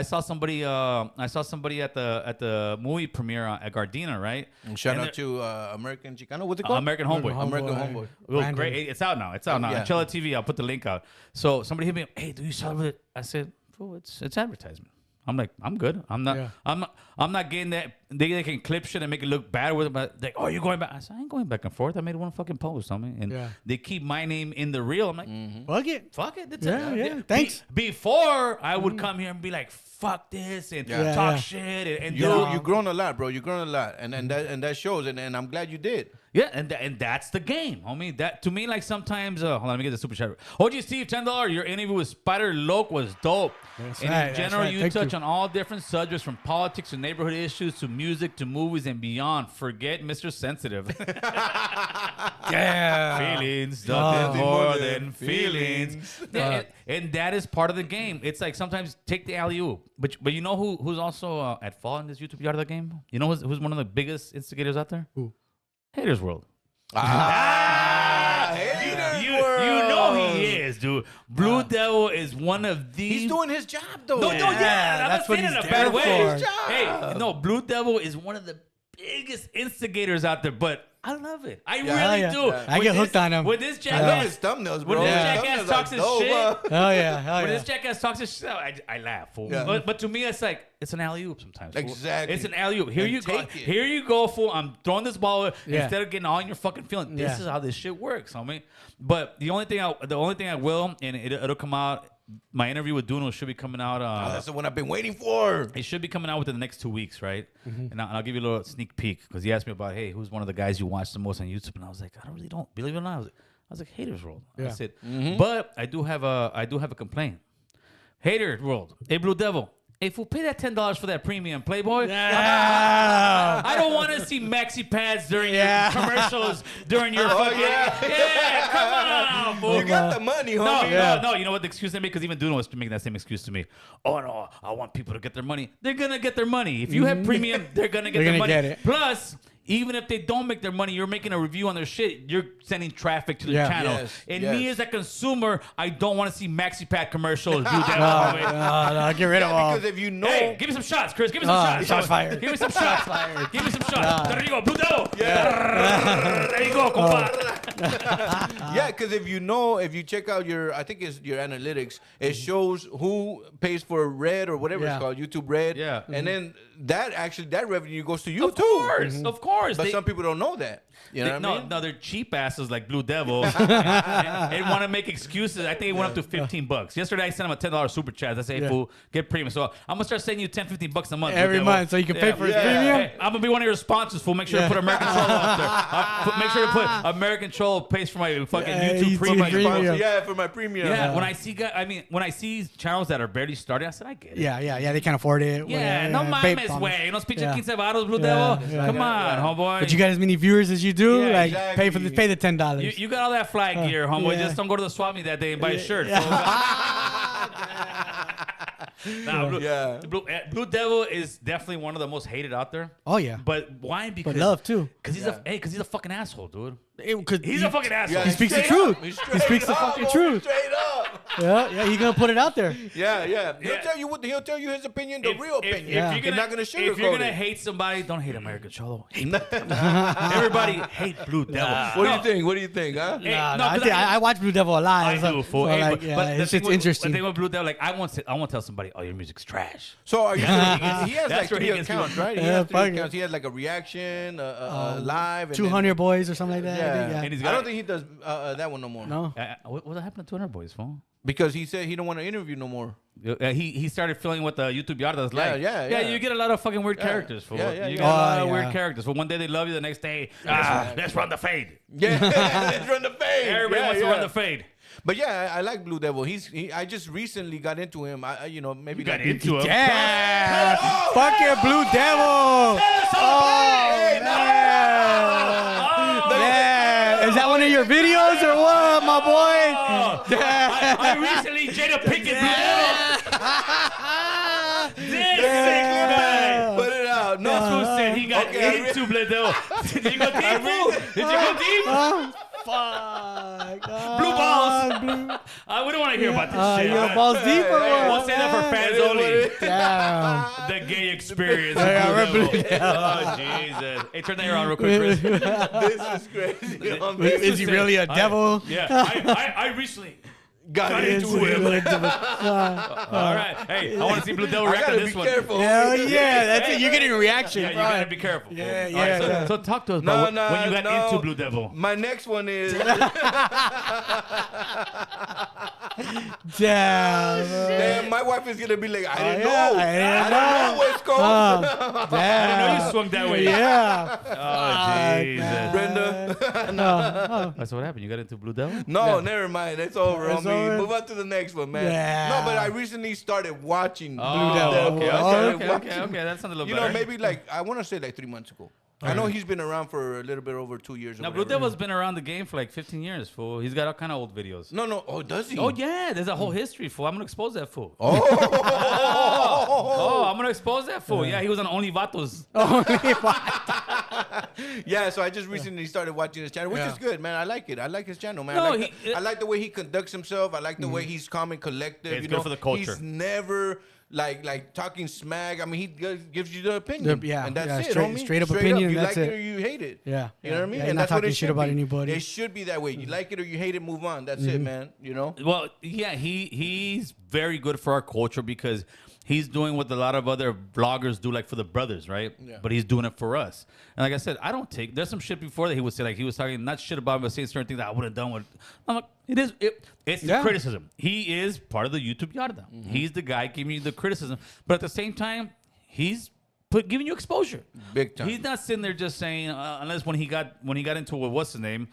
saw somebody at the movie premiere at Gardena, right? And shout And out to American Chicano. What's it called? American Homeboy. American Homeboy. It was Brandon. great. It's out now. It's out now. Yeah. On Chilla TV, I'll put the link out. So somebody hit me up. Hey, do you sell it? I said, fool, it's advertisement. I'm like, I'm good. I'm not. Yeah. I'm not getting that. They can clip shit and make it look bad with it. But like, oh, you're going back. I said, I ain't going back and forth. I made one fucking post on me, and Yeah. they keep my name in the reel. I'm like, Fuck it. fuck it. That's Yeah, it. yeah. Thanks. Before I would come here and be like, fuck this and Yeah. talk Yeah. shit and You've grown a lot, bro. You've grown a lot, and that shows, and I'm glad you did. Yeah, and that's the game, homie. That to me, like sometimes, hold on, let me get the super chat. OG Steve, $10. Your interview with Spider Loke was dope. That's and right, in that's general, right. you Thank touch you. on all different subjects from politics to neighborhood issues to music to movies and beyond. Forget Mr. Sensitive. Yeah. Feelings, Oh. nothing more than feelings. Yeah, and that is part of the game. It's like sometimes take the alley-oop. But you know who's also at fault in this YouTube Yarda game? You know who's one of the biggest instigators out there? Who? Haters World. Haters You World. know he is, dude. Blue Devil is one of the. He's doing his job, though. No, yeah, I'm that's not what saying it in he's a bad there way. for. Hey, no, Blue Devil is one of the biggest instigators out there, but I love it. I really yeah. do. Yeah. I When get this- hooked on him. When this I love jackass, his thumbnails, when bro. this His jackass thumbnails talks are his dope, shit, huh? Hell yeah. Hell when yeah. this jackass talks his shit, I laugh, fool. Yeah. But to me, it's like it's an alley oop sometimes. Fool. Exactly. It's an alley oop. Here And you go. take it. Here you go, fool. I'm throwing this ball Yeah. instead of getting all in your fucking feeling. This Yeah. is how this shit works, homie. But the only thing I will, and it'll come out. My interview with Duno should be coming out. Oh, that's the one I've been waiting for. It should be coming out within the next 2 weeks, right? And I'll give you a little sneak peek because he asked me about, hey, who's one of the guys you watch the most on YouTube? And I was like, I don't believe it or not. I was like, Haters World. I Yeah. said, but I do have a complaint. Haters World. Hey, Blue Devil. Hey, fool, pay that $10 for that premium Playboy. Yeah. I don't want to see maxi pads during Yeah. your commercials during your fucking. Yeah, come on, fool. You got the money, No, homie. no. You know what the excuse they make? Because even Duno was making that same excuse to me. Oh no, I want people to get their money. They're gonna get their money. If you have premium, they're gonna get They're their gonna money. get it. Plus, even if they don't make their money, you're making a review on their shit. You're sending traffic to their channel. Yes, And yes. me as a consumer, I don't want to see Maxi Pad commercials. Do that. No, get rid of all. Because if you know, Hey, give me some shots, Chris. Give me some shots. Shots fired. Give me some shots. Give me some shots. There you go, Blue Devil. There you go, compa. yeah, because if you check out I think it's your analytics, it shows who pays for Red or whatever it's called, YouTube Red. Yeah. And then that revenue goes to you too. Of course. But some people don't know that. You know what I mean? No, they're cheap asses like Blue Devil and want to make excuses. I think it went up to $15. Yesterday, I sent him a $10 super chat. I say, fool, get premium. So I'm going to start sending you $10-15 a month. Every month, so you can pay for his premium? Hey, I'm going to be one of your sponsors, fool. Make sure to put American Troll up there. Make sure to put American Troll pays for my fucking YouTube premium. Yeah, for my premium. Yeah, when I see channels that are barely starting, I said, I get it. Yeah, they can't afford it. Yeah, no mames, güey. Unos pinche 15 varos, Blue Devil. Come on, homeboy. But you got as many viewers as you do, Yeah, like exactly. pay the $10. You got all that flag gear, homeboy. Yeah. Just don't go to the swap meet that day and buy a shirt. Nah, Blue Devil is definitely one of the most hated out there. Oh yeah, But why? Because love too. Because he's a fucking asshole, dude. Because He's a fucking asshole. He speaks the truth. He speaks the fucking truth. Straight up. Yeah, he's gonna put it out there. Yeah. He'll tell you his opinion, the real opinion. If you're not gonna sugarcoat if you're gonna it. hate somebody, don't hate American Cholo. Hate everybody hate Blue Devil. What do you think, huh? Hey, I watch Blue Devil a lot. I so, do, fool. so Hey, like, the it's interesting. The thing with Blue Devil, like I won't tell somebody, oh, your music's trash. So are you he has That's like where he 3 gets accounts, me. right? He Yeah, has 3 fuck it. accounts. He has like a reaction, live, and 200 boys or something like that. Yeah. I think, And he's I got, don't think he does that one no more. No. what happened to 200 boys, fool? Because he said he don't want to interview no more. He started feeling what the YouTube Yarda is like. Yeah. You get a lot of fucking weird characters, fool. Yeah. You get a lot of yeah. weird characters. Well, one day they love you, the next day, let's run the fade. Yeah, let's run the fade. Everybody wants to run the fade. But yeah, I like Blue Devil. I just recently got into him. Maybe Got like into him. Yeah. Fuck your Blue Devil. Hey, Yeah. Is that one of your videos or what, my boy? I recently Jada Pinkett Blue Devil. This guy. Put it out. No, That's who said he got into Blue Devil. Did you go deep, fool? Did you go deep? Fuck. Blue balls. We don't want to hear about this shit. Your man. balls deep or what? We'll say that for fans only. Damn. The gay experience. Yeah, Blue Blue Devil. Oh, Jesus. Hey, turn that hair on real quick, Chris. this is crazy. Is he really a devil? Yeah. I recently got into him. All right. Hey, I want to see Blue Devil I react on gotta this be one. careful. Hell yeah. That's it. You're getting a reaction. Yeah, you bro. gotta be careful. Yeah, All right, yeah. so talk to us about when you got no. into Blue Devil. My next one is Damn. damn, my wife is gonna be like, I didn't yeah, know. I didn't I know. don't know West Coast. I didn't know you swung that way. Yeah. Oh, Jesus. Brenda. No. That's what happened. You got into Blue Devil? No, never mind. It's over It's on me. over. Move on to the next one, man. Yeah. No, but I recently started watching Blue Devil. Devil. Okay, I started watching- That sounds a little You better. know, maybe like I want to say like 3 months ago. I know he's been around for a little bit over 2 years. Or Now, Blue whatever. Devil's been around the game for like 15 years, fool. He's got all kind of old videos. No. Oh, does he? Oh, yeah. There's a whole history, fool. I'm going to expose that fool. Oh. Oh, I'm going to expose that fool. Yeah, he was on Only Vatos. Yeah, so I just recently started watching his channel, which is good, man. I like it. I like his channel, man. No, I like the way he conducts himself. I like the way he's calm and collective. It's you good know, for the culture. He's never like talking smack. I mean, he gives you the opinion. Yeah, and that's it, straight- homie. straight up opinion, You that's like it. it or you hate it. Yeah. You know what I mean? Yeah, And not that's what talking it shit should about be. anybody. It should be that way. You like it or you hate it, move on. That's it, man. You know? Well, yeah, he's very good for our culture because he's doing what a lot of other vloggers do, like for the brothers, right? Yeah. But he's doing it for us. And like I said, there's some shit before that he would say, like he was talking, not shit about me, but saying certain things that I would have done. I'm like, it's the criticism. He is part of the YouTube Yarda. He's the guy giving you the criticism. But at the same time, he's giving you exposure. Big time. He's not sitting there just saying, unless when he got into what's his name,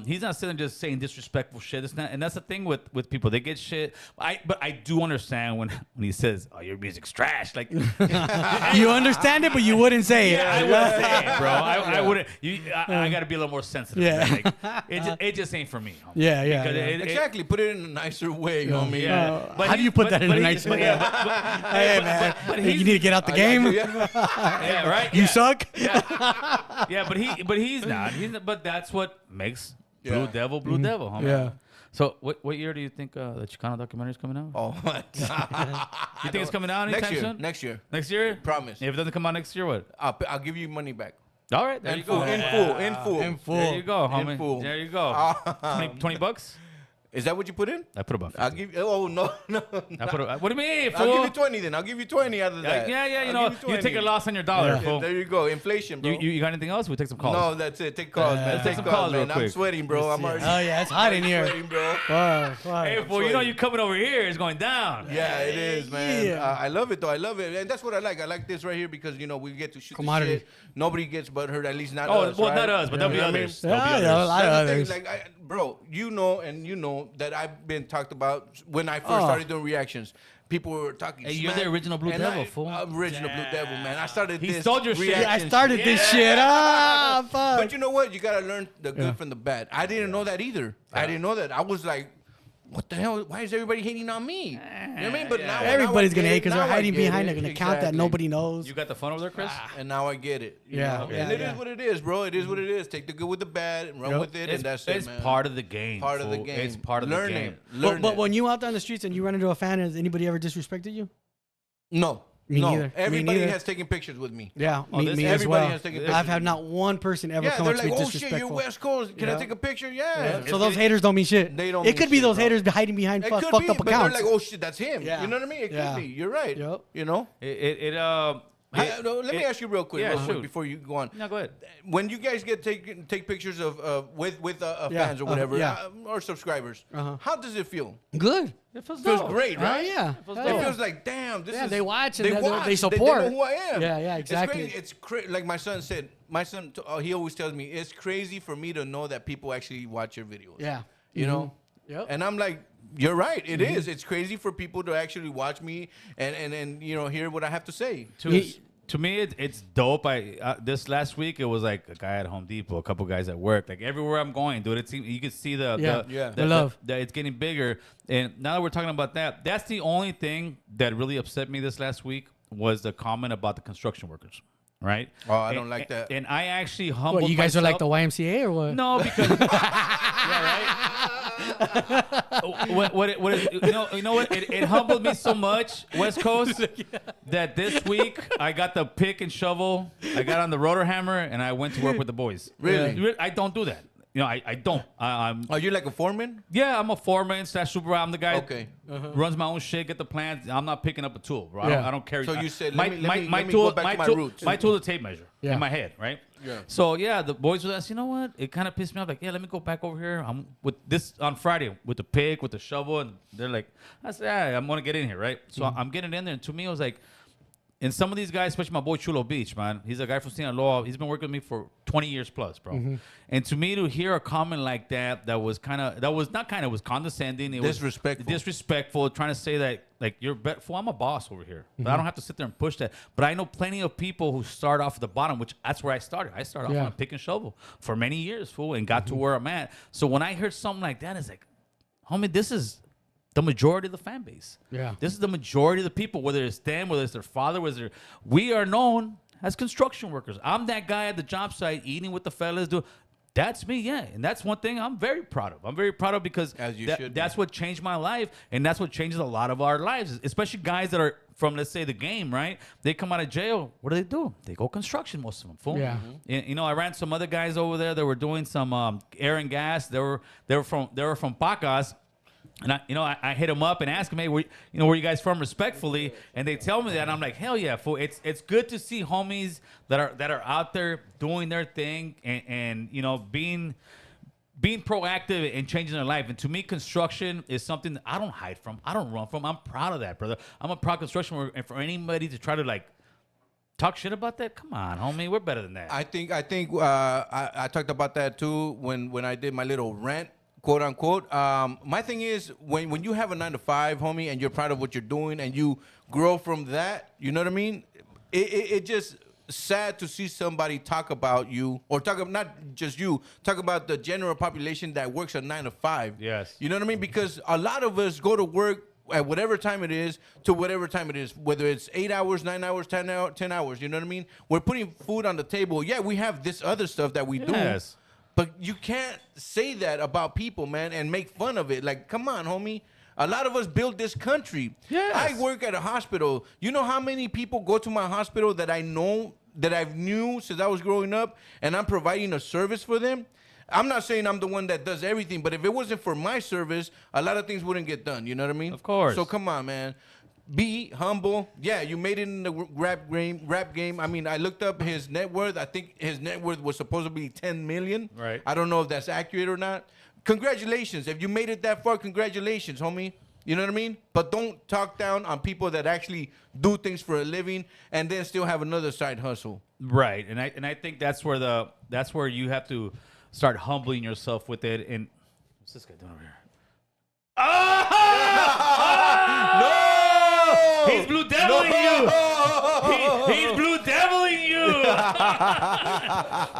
he's not sitting there just saying disrespectful shit. It's not, and that's the thing with people. They get shit. But I do understand when he says, "Oh, your music's trash." Like You understand it, but you wouldn't say it. yeah, I wouldn't say it, bro. I wouldn't. I got to be a little more sensitive. Yeah. Man. Like, it just ain't for me. Homie. Yeah, yeah, Because yeah. Exactly. Put it in a nicer way, homie. Yeah. How do you put that in a nice way? Hey, man. But Hey, you need to get out the game. Yeah, right. You Yeah. suck. Yeah, but he's not. But that's what makes Blue Devil, homie. Yeah. So what year do you think the Chicano documentary is coming out? Oh my God. You think it's coming out anytime next year? soon? Next year. Next year? Promise. If it doesn't come out next year, what? I'll give you money back. All right, there you go. In full. In full. There you go, homie. full. There you go. 20 bucks? Is that what you put in? I put about 50. I'll give you. Oh no. I put what do you mean, I'll fool? give you 20 then. I'll give you 20 out of that. Yeah, you I'll know, give you take a loss on your dollar, Yeah. fool. There you go. Inflation, bro. You got anything else? We take some calls. No, that's it. Take calls, man. Let's take Take some calls calls, man. real I'm quick. sweating, bro. I'm already. Oh yeah, it's hot in here. sweating, bro. Hey, fool, you know you coming over here is going down. Yeah, it is, man. Yeah. I love it though. I love it, and that's what I like. I like this right here because we get to shoot Commodity. the shit. Nobody gets butthurt, at least not Oh, us. well, right? not us, but there'll be You know what I mean? others. There'll be Yeah, others. yeah, a lot of That's the others. thing, like, bro, you know that I've been talked about when I first started doing reactions. People were talking. Hey, you're smack, the original Blue and Devil, fool. Original Blue Devil, man. I started He this. stole your shit. I reactions. started this shit. Ah, fuck. But you know what? You gotta learn the good from the bad. I didn't know that either. I didn't know that. I was like, what the hell? Why is everybody hating on me? You know what I mean? But now Everybody's gonna hate because now they're I hiding get behind it. an account that Exactly. nobody knows. You got the phone over there, Chris? And now I get it. you Yeah, know? yeah, And it yeah. is what it is, bro. It is what it is. Take the good with the bad and run Yep. with it, and that's it, It's man. part of the game. Part of the fool. game. It's part of Learn the game. it. Learn But it. when you out there on the streets and you run into a fan, has anybody ever disrespected you? No. Me no. neither. Me Everybody neither. has taken pictures with me. Yeah, Oh, me, this- me as everybody well. has taken I've pictures. had not one person ever Yeah, come they're up to like, me oh shit, you're disrespectful. West Coast. Can I Yeah. take a picture? Yeah. So those haters don't mean shit. They don't It mean could be shit, those bro. haters hiding behind It could fucked be, up but accounts. they're like, oh shit, that's him. Yeah. You know what I mean? It Yeah. could be. You're right. Yep. You know? Let me ask you real quick, before you go on. No, go ahead. When you guys take pictures of with Yeah, fans or whatever, yeah. or subscribers, how does it feel? Good. It feels Feels dope. great, right? yeah. feels Hell dope. It yeah. feels like, damn, this Yeah, is... they watch and they watch, support. They know who I am. Yeah, exactly. It's crazy. Like my son said, he always tells me, it's crazy for me to know that people actually watch your videos. Yeah. You know? Yep. And I'm like, you're right. It is. It's crazy for people to actually watch me and hear what I have to say. To me, it's dope. This last week, it was like a guy at Home Depot, a couple guys at work. Like everywhere I'm going, dude, you can see the love. It's getting bigger. And now that we're talking about that, that's the only thing that really upset me this last week was the comment about the construction workers. Right? Oh, I don't like that. And I actually humbled What, you guys are like the myself. YMCA or what? No, because you know what? It humbled me so much, West Coast, that this week I got the pick and shovel, I got on the rotor hammer, and I went to work with the boys. Really? I don't do that. You know, I don't. I'm Are you like a foreman? yeah, I'm a foreman / supervisor. I'm the guy Okay. runs my own shit, get the plans. I'm not picking up a tool, bro. Yeah. I don't carry. So you said, my let me tool, go back my to my tool, roots. my tool is a tape measure Yeah. in my head, right? Yeah. So yeah, the boys would ask, you know what? It kind of pissed me off. Like, yeah, let me go back over here. I'm with this on Friday with the pick, with the shovel, and they're like, I said, yeah, I'm gonna get in here, right? So I'm getting in there, and to me, it was like. And some of these guys, especially my boy Chulo Beach, man, he's a guy from Sinaloa. He's been working with me for 20 years plus, bro. And to me, to hear a comment like that was was condescending. It Disrespectful. was disrespectful, trying to say that, like, you're better. I'm a boss over here. But I don't have to sit there and push that. But I know plenty of people who start off at the bottom, which that's where I started. I started off on a pick and shovel for many years, fool, and got to where I'm at. So when I heard something like that, it's like, homie, this is the majority of the fan base. Yeah. This is the majority of the people, whether it's them, whether it's their father, we are known as construction workers. I'm that guy at the job site eating with the fellas. That's me, yeah. And that's one thing I'm very proud of. I'm very proud of because As you should be. that's what changed my life. And that's what changes a lot of our lives, especially guys that are from, let's say, the game, right? They come out of jail. What do? They go construction, most of them, fool. Yeah. And, you know, I ran some other guys over there that were doing some air and gas. They were from Pacas. And I hit them up and ask them, hey, where you guys from, respectfully? And they tell me that, and I'm like, hell yeah, fool. It's good to see homies that are out there doing their thing and you know, being proactive and changing their life. And to me, construction is something that I don't hide from. I don't run from. I'm proud of that, brother. I'm a proud construction worker, and for anybody to try to like talk shit about that, come on, homie, we're better than that. I think I talked about that too when I did my little rant, quote unquote. My thing is when you have a 9-to-5, homie, and you're proud of what you're doing and you grow from that, you know what I mean? It just sad to see somebody talk about you, or not just you, talk about the general population that works a 9-to-5. Yes. You know what I mean? Because a lot of us go to work at whatever time it is to whatever time it is, whether it's 8 hours, 9 hours, 10 hours, you know what I mean? We're putting food on the table. Yeah, we have this other stuff that we do. But you can't say that about people, man, and make fun of it. Like, come on, homie. A lot of us built this country. Yes. I work at a hospital. You know how many people go to my hospital that I know, that I've knew since I was growing up, and I'm providing a service for them? I'm not saying I'm the one that does everything, but if it wasn't for my service, a lot of things wouldn't get done. You know what I mean? Of course. So come on, man. Be humble. Yeah, you made it in the rap game. I mean, I looked up his net worth. I think his net worth was supposed to be 10 million. Right. I don't know if that's accurate or not. Congratulations. If you made it that far, congratulations, homie. You know what I mean? But don't talk down on people that actually do things for a living and then still have another side hustle. Right. And I think that's where you have to start humbling yourself with it. And what's this guy doing over here? No! He's blue deviling you. He's blue deviling you.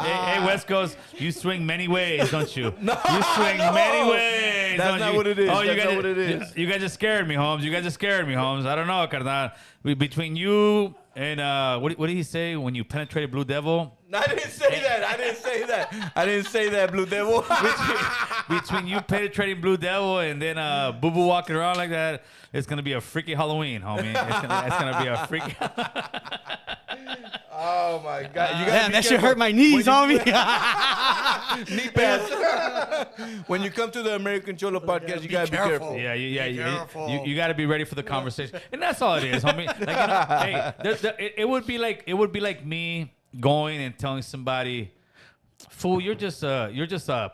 hey, West Coast, you swing many ways, don't you? You swing many ways. That's not what it is. Oh, That's not what it is. You guys just scared me, Holmes. I don't know, carnal. Between you and what did he say when you penetrated Blue Devil? I didn't say that, Blue Devil. Between you penetrating Blue Devil and then Boo Boo walking around like that, it's gonna be a freaky Halloween, homie. It's gonna be a freaky. Oh my God! Damn, that shit hurt my knees, homie. Knee pads. When you come to the American Cholo podcast, you gotta be careful. Yeah. You got to be ready for the conversation, and that's all it is, homie. Like, hey, it would be like me going and telling somebody, "Fool, you're just a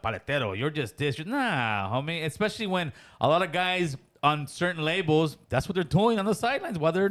paletero. You're just this." Nah, homie. Especially when a lot of guys on certain labels, that's what they're doing on the sidelines while they're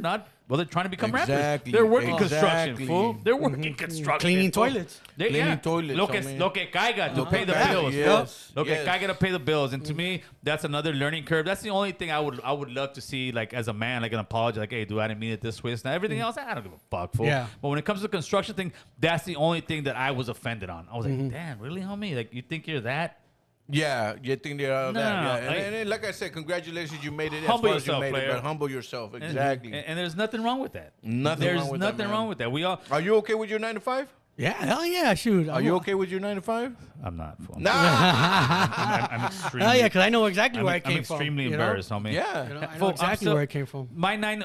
trying to become rappers. They're working construction, fool. They're working construction. Cleaning toilets. Cleaning toilets. Lo que caiga to pay the bills. Yes. Lo que caiga to pay the bills. And to me, that's another learning curve. That's the only thing I would love to see, like, as a man, like an apology, like, hey, dude, I didn't mean it this way. Now everything else, I don't give a fuck, fool. Yeah. But when it comes to the construction thing, that's the only thing that I was offended on. I was like, damn, really, homie? Like, you think you're that? Yeah, you think they're out of that. No, Yeah. And like I said, congratulations, you made it Humble as far yourself, as you made player. it. But humble yourself, exactly. And there's nothing wrong with that. There's nothing wrong with that. We all. Are you okay with your 9 to 5? Yeah, hell yeah, shoot. Are you okay with your 9 to 5? I'm not. Fool. Nah. I'm extremely. Hell yeah, because I know exactly where I came from. I'm extremely embarrassed, homie. Yeah. You know, I know Fool, exactly where I came from. My 9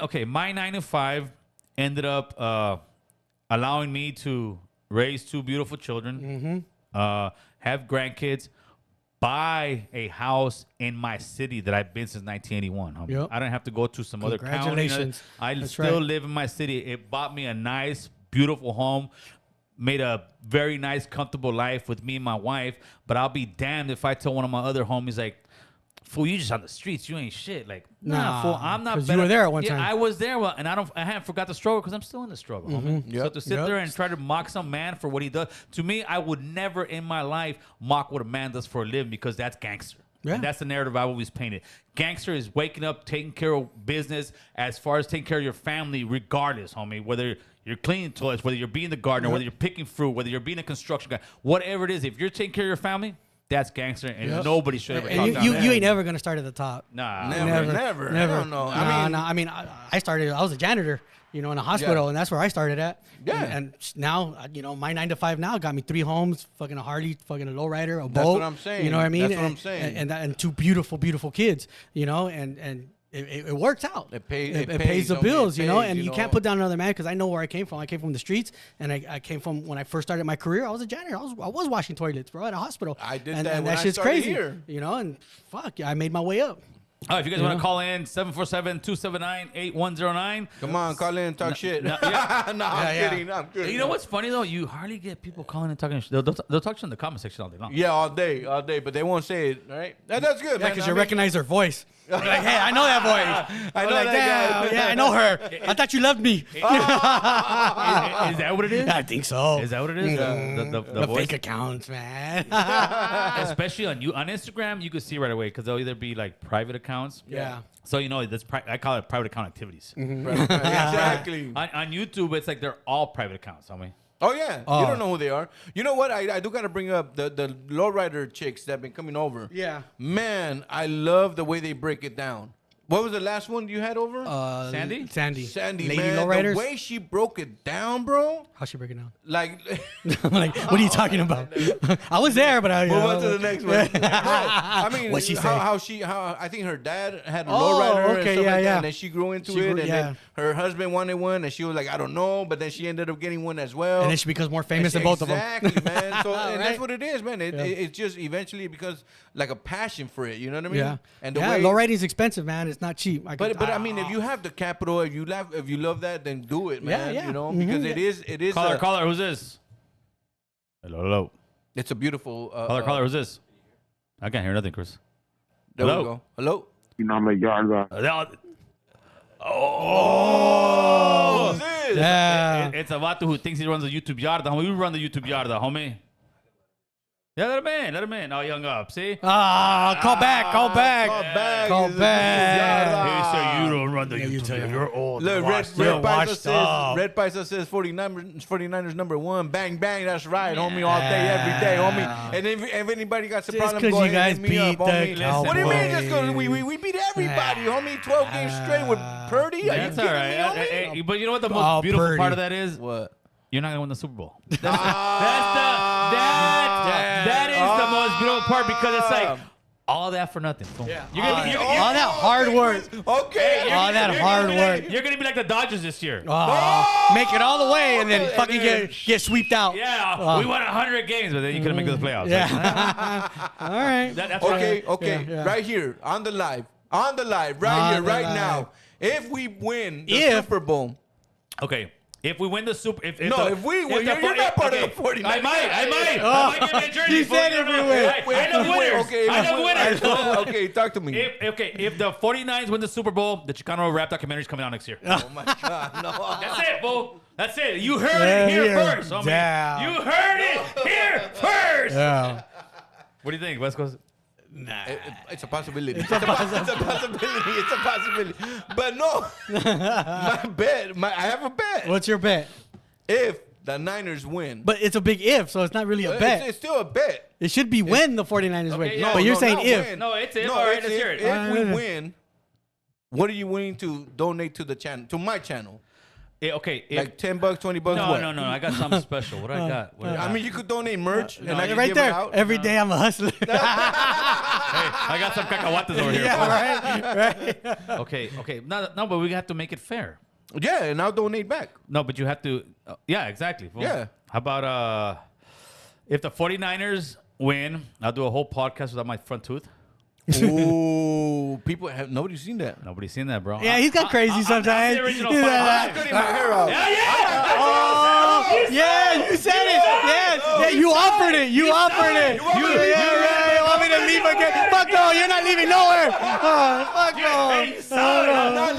to 5 ended up allowing me to raise 2 beautiful children, have grandkids, buy a house in my city that I've been since 1981. Homie. Yep. I don't have to go to some other county. Congratulations. I That's still right. live in my city. It bought me a nice, beautiful home, made a very nice, comfortable life with me and my wife. But I'll be damned if I tell one of my other homies, like, fool, you just on the streets. You ain't shit. Like, nah, fool, I'm not. 'cause you were there at one time. I was there, and I haven't forgot the struggle because I'm still in the struggle. Homie. So to sit there and try to mock some man for what he does, to me, I would never in my life mock what a man does for a living because that's gangster. Yeah. And that's the narrative I always painted. Gangster is waking up, taking care of business as far as taking care of your family, regardless, homie. Whether you're cleaning toilets, whether you're being the gardener, whether you're picking fruit, whether you're being a construction guy, whatever it is, if you're taking care of your family, that's gangster, and nobody should ever talk And down you that. ain't never gonna start at the top. Nah. Never. I don't know. I mean, I started. I was a janitor, in a hospital, and that's where I started at. Yeah. And now, my 9 to 5 now got me 3 homes, fucking a Harley, fucking a lowrider, a boat. That's what I'm saying. You know what I mean? That's what I'm saying. And 2 beautiful, beautiful kids. And it works out. It pays the homie. bills, It and pays, you can't put down another man because I know where I came from. I came from the streets, and I came from when I first started my career. I was a janitor. I was washing toilets, bro, at a hospital. I did and, that and when that I shit's started crazy. here. And fuck, I made my way up. Oh, if you guys want to call in, 747-279-8109. Come on, call in and talk shit. yeah. I'm kidding. I'm kidding. You know what's funny, though? You hardly get people calling and talking shit. They'll talk shit in the comment section all day long. Yeah, all day, but they won't say it, right? That's good, Yeah, man. because you recognize their voice. You're like, hey, I know that voice. I know like, that guy. Yeah, I know her. I thought you loved me. Is that what it is? I think so. Is that what it is? The The voice? fake accounts, man. Especially on Instagram, you can see right away because they'll either be like private accounts. Yeah. So I call it private account activities. Exactly. On YouTube, it's like they're all private accounts, homie. Oh yeah, you don't know who they are. You know what? I do gotta bring up the lowrider chicks that have been coming over. Yeah. Man, I love the way they break it down. What was the last one you had over? Sandy? Sandy, Lady man. Lowriders. The way she broke it down, bro. How's she breaking down? Like, I'm like, what are you talking about? I was there, but I move on to the next one. No, I mean, What'd she say? how I think her dad had a Oh, lowrider and okay, stuff yeah, like yeah. that, and then she grew into it, and then her husband wanted one, and she was like, I don't know, but then she ended up getting one as well. And then she becomes more famous than both of them. Exactly, man. So and that's Right? what it is, man. It's just eventually because like a passion for it. You know what I mean? Yeah. And the yeah, way, low rating's expensive, man. It's not cheap. but I mean, if you have the capital, if you love that, then do it, man. yeah. You know, Mhm, because yeah. it is. Caller. Who's this? Hello. It's a beautiful. Caller. Who's this? I can't hear nothing, Chris. There Hello? we go. Hello. Youtube Yarda. Oh, this. Yeah. It's a vato who thinks he runs the YouTube Yarda. Homie, you run the YouTube Yarda, homie. Yeah, let him in. Oh, young up, see? Call back. Call back. Call It's a back. He said, you don't run the Yeah, you YouTube tell Yarda. you. You're old. Look, You're Red washed up. Paisa says 49ers number one. Bang, bang. That's right, homie. All day, every day, homie. And if anybody got some Just problem, 'cause go you ahead and guys hit me up, beat the homie. What do you mean? Cowboys. Just because we beat everybody, homie. 12 games straight with Purdy. Are you That's kidding all right. me, homie? But you know what the most beautiful Purdy. part of that is? What? You're not going to win the Super Bowl. That is Ah. the most beautiful part because it's like all that for nothing. Yeah. You're All that hard work. Okay. All that hard work. You're going to be like the Dodgers this year. Make it all the way and then fucking get sweeped out. Yeah, we won 100 games, but then you couldn't make the playoffs. Yeah. All right. That's what Okay. Yeah. Right here on the live, right here, right now. If we win the Super Bowl. Okay. If we win the Super, if We win, you're not part of the 49ers. I might get my jersey. He said if we win. I know winners. Okay, I know winners. Okay, talk to me. If the 49ers win the Super Bowl, the Chicano rap documentary is coming out next year. Oh my God, no. That's it, fool. That's it. You heard it here first, homie. Damn. You heard it here first. Yeah. What do you think, West Coast? It's a possibility. It's a possibility. But no, I have a bet. What's your bet? If the Niners win. But it's a big if, so it's not really a bet. It's still a bet. It should be when the 49ers win. yeah. But you're saying not if. win. No, it's if. No, All right, it's let's hear it. If we win, what are you willing to donate to the channel, to my channel? Okay. Like $10, $20, what? No. I got something special. What I got? I mean, you could donate merch, and I can Right give there. it out. Every day I'm a hustler. Hey, I got some cacahuates over here. Yeah, right. Okay. No, but we have to make it fair. Yeah, and I'll donate back. No, but you have to. Yeah, exactly. Well, Yeah. How about if the 49ers win, I'll do a whole podcast without my front tooth. Ooh, nobody's seen that. Nobody's seen that, bro. Yeah, he's got crazy sometimes. the original He's fight. like, Cutting my hair out. oh, yeah, you said it. Yeah, you offered it. You offered it. You want me to leave again? Fuck no, you're not leaving nowhere. Fuck no. Hey, you saw it.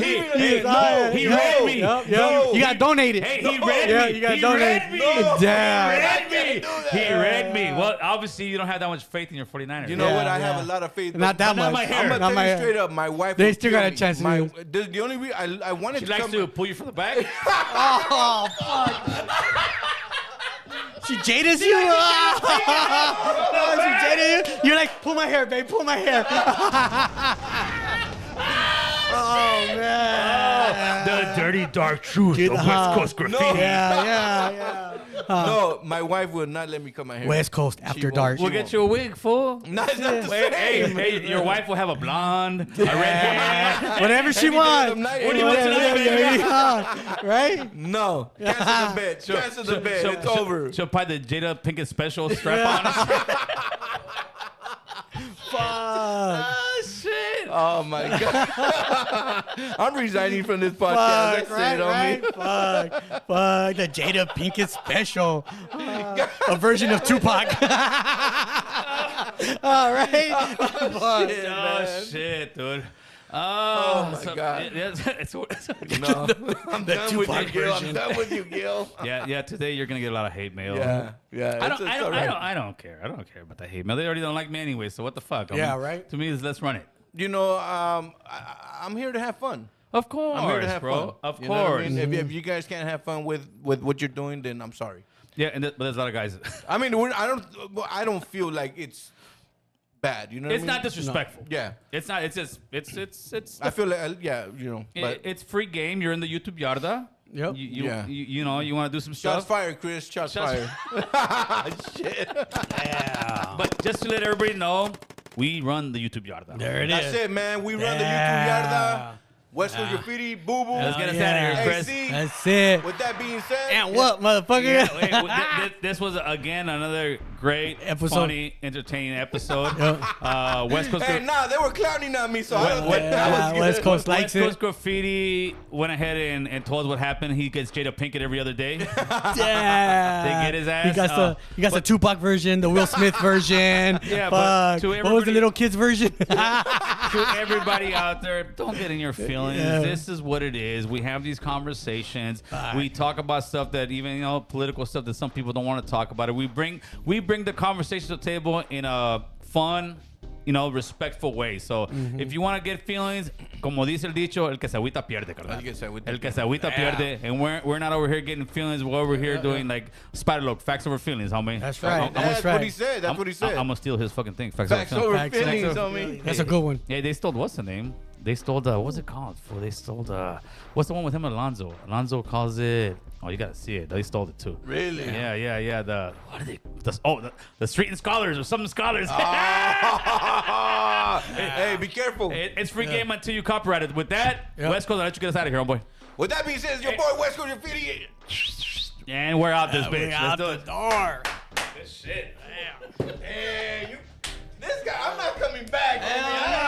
He read me. You got donated. Hey, he read Yeah, me. you got He donated. read me. Damn. He read me. Well, obviously, you don't have that much faith in your 49ers. You know Yeah, what? I yeah. have a lot of faith. Not that Not much. my hair. I'm Not gonna my tell you hair. straight up. My wife. They will still kill got a me. chance to you. The only reason I wanted She to likes come. to pull you from the back. Oh, fuck. She jaded you? She jaded you? You're like, pull my hair, babe, pull my hair. Oh, man. The dirty, dark truth Get of the- West Coast graffiti. Yeah. No, my wife will not let me cut my hair. West Coast After won't. Dark. We'll get you a wig, fool. No, it's not the Hey, same. hey, your wife will have a blonde, a red hair. Whatever she wants. What do you want tonight, baby? Right? No, cancel the bet. Cancel the bet. It's over. She'll buy the Jada Pinkett special strap on. Fuck. Oh, shit. Oh my god. I'm resigning from this podcast. Fuck, That's it on me. Fuck. The Jada Pinkett special. A version of Tupac. All right. Oh, shit, dude. Oh, my God. It's No, I'm done with you, Tupac Gil. I'm version. done with you, Gil. yeah. Today you're gonna get a lot of hate mail. Yeah. I don't care. I don't care about the hate mail. They already don't like me anyway. So what the fuck? Yeah, right. To me, let's run it. You know, I'm here to have fun. Of course, I'm here to have bro. fun. Of You know what I course. mean? If you guys can't have fun with what you're doing, then I'm sorry. Yeah, but there's a lot of guys. I mean, I don't feel like it's bad. You know what I It's mean? not disrespectful. Yeah. It's not. It's just. It's. I feel like, yeah, you know. But It's free game. You're in the YouTube Yarda. Yep. You know, you want to do some shots stuff. fired, Chris. Shots fired. Shit. But just to let everybody know, we run the YouTube Yarda. There it is. That's it, man. We run the YouTube Yarda. West Coast Graffiti, Boo Boo. Let's get us out of here, Chris. AC. That's it. With that being said, And what, motherfucker? Yeah, wait, this was again another great, Episode. funny, entertaining episode. West Coast. hey, nah, they were clowning on me, so I don't think that was good. West Coast likes West Coast it. Graffiti went ahead and told us what happened. He gets Jada Pinkett every other day. Yeah. They get his ass. He got the Tupac version, the Will Smith version. Yeah, but Fuck. to What was the everybody- little kids version? To everybody out there, don't get in your feelings. Yeah. This is what it is. We have these conversations. We talk about stuff that even political stuff that some people don't want to talk about. It. We bring the conversation to the table in a fun, respectful way. So if you want to get feelings, como dice el dicho, el que se agüita pierde, carnal. El que se agüita pierde. And we're not over here getting feelings. We're over here doing like spider look, facts over feelings, homie. That's right. That's what he said. That's what he said. I'm gonna steal his fucking thing. Facts Facts over feelings. over feelings, Facts homie. That's a good one. Yeah, they stole, what's the name? They stole what's it called? They stole what's the one with him and Alonzo? Alonzo calls it, oh, you gotta see it. They stole it too. Really? Yeah. What are they? The Street and Scholars or some Scholars. Hey, be careful. It's free game until you copyright it. With that, West Coast, I'll let you get us out of here, homeboy. With that being said, it's your boy West Coast Graffiti. And we're out this bitch. Out Let's do the it. door. Good shit. Hey, this guy, I'm not coming back, homie.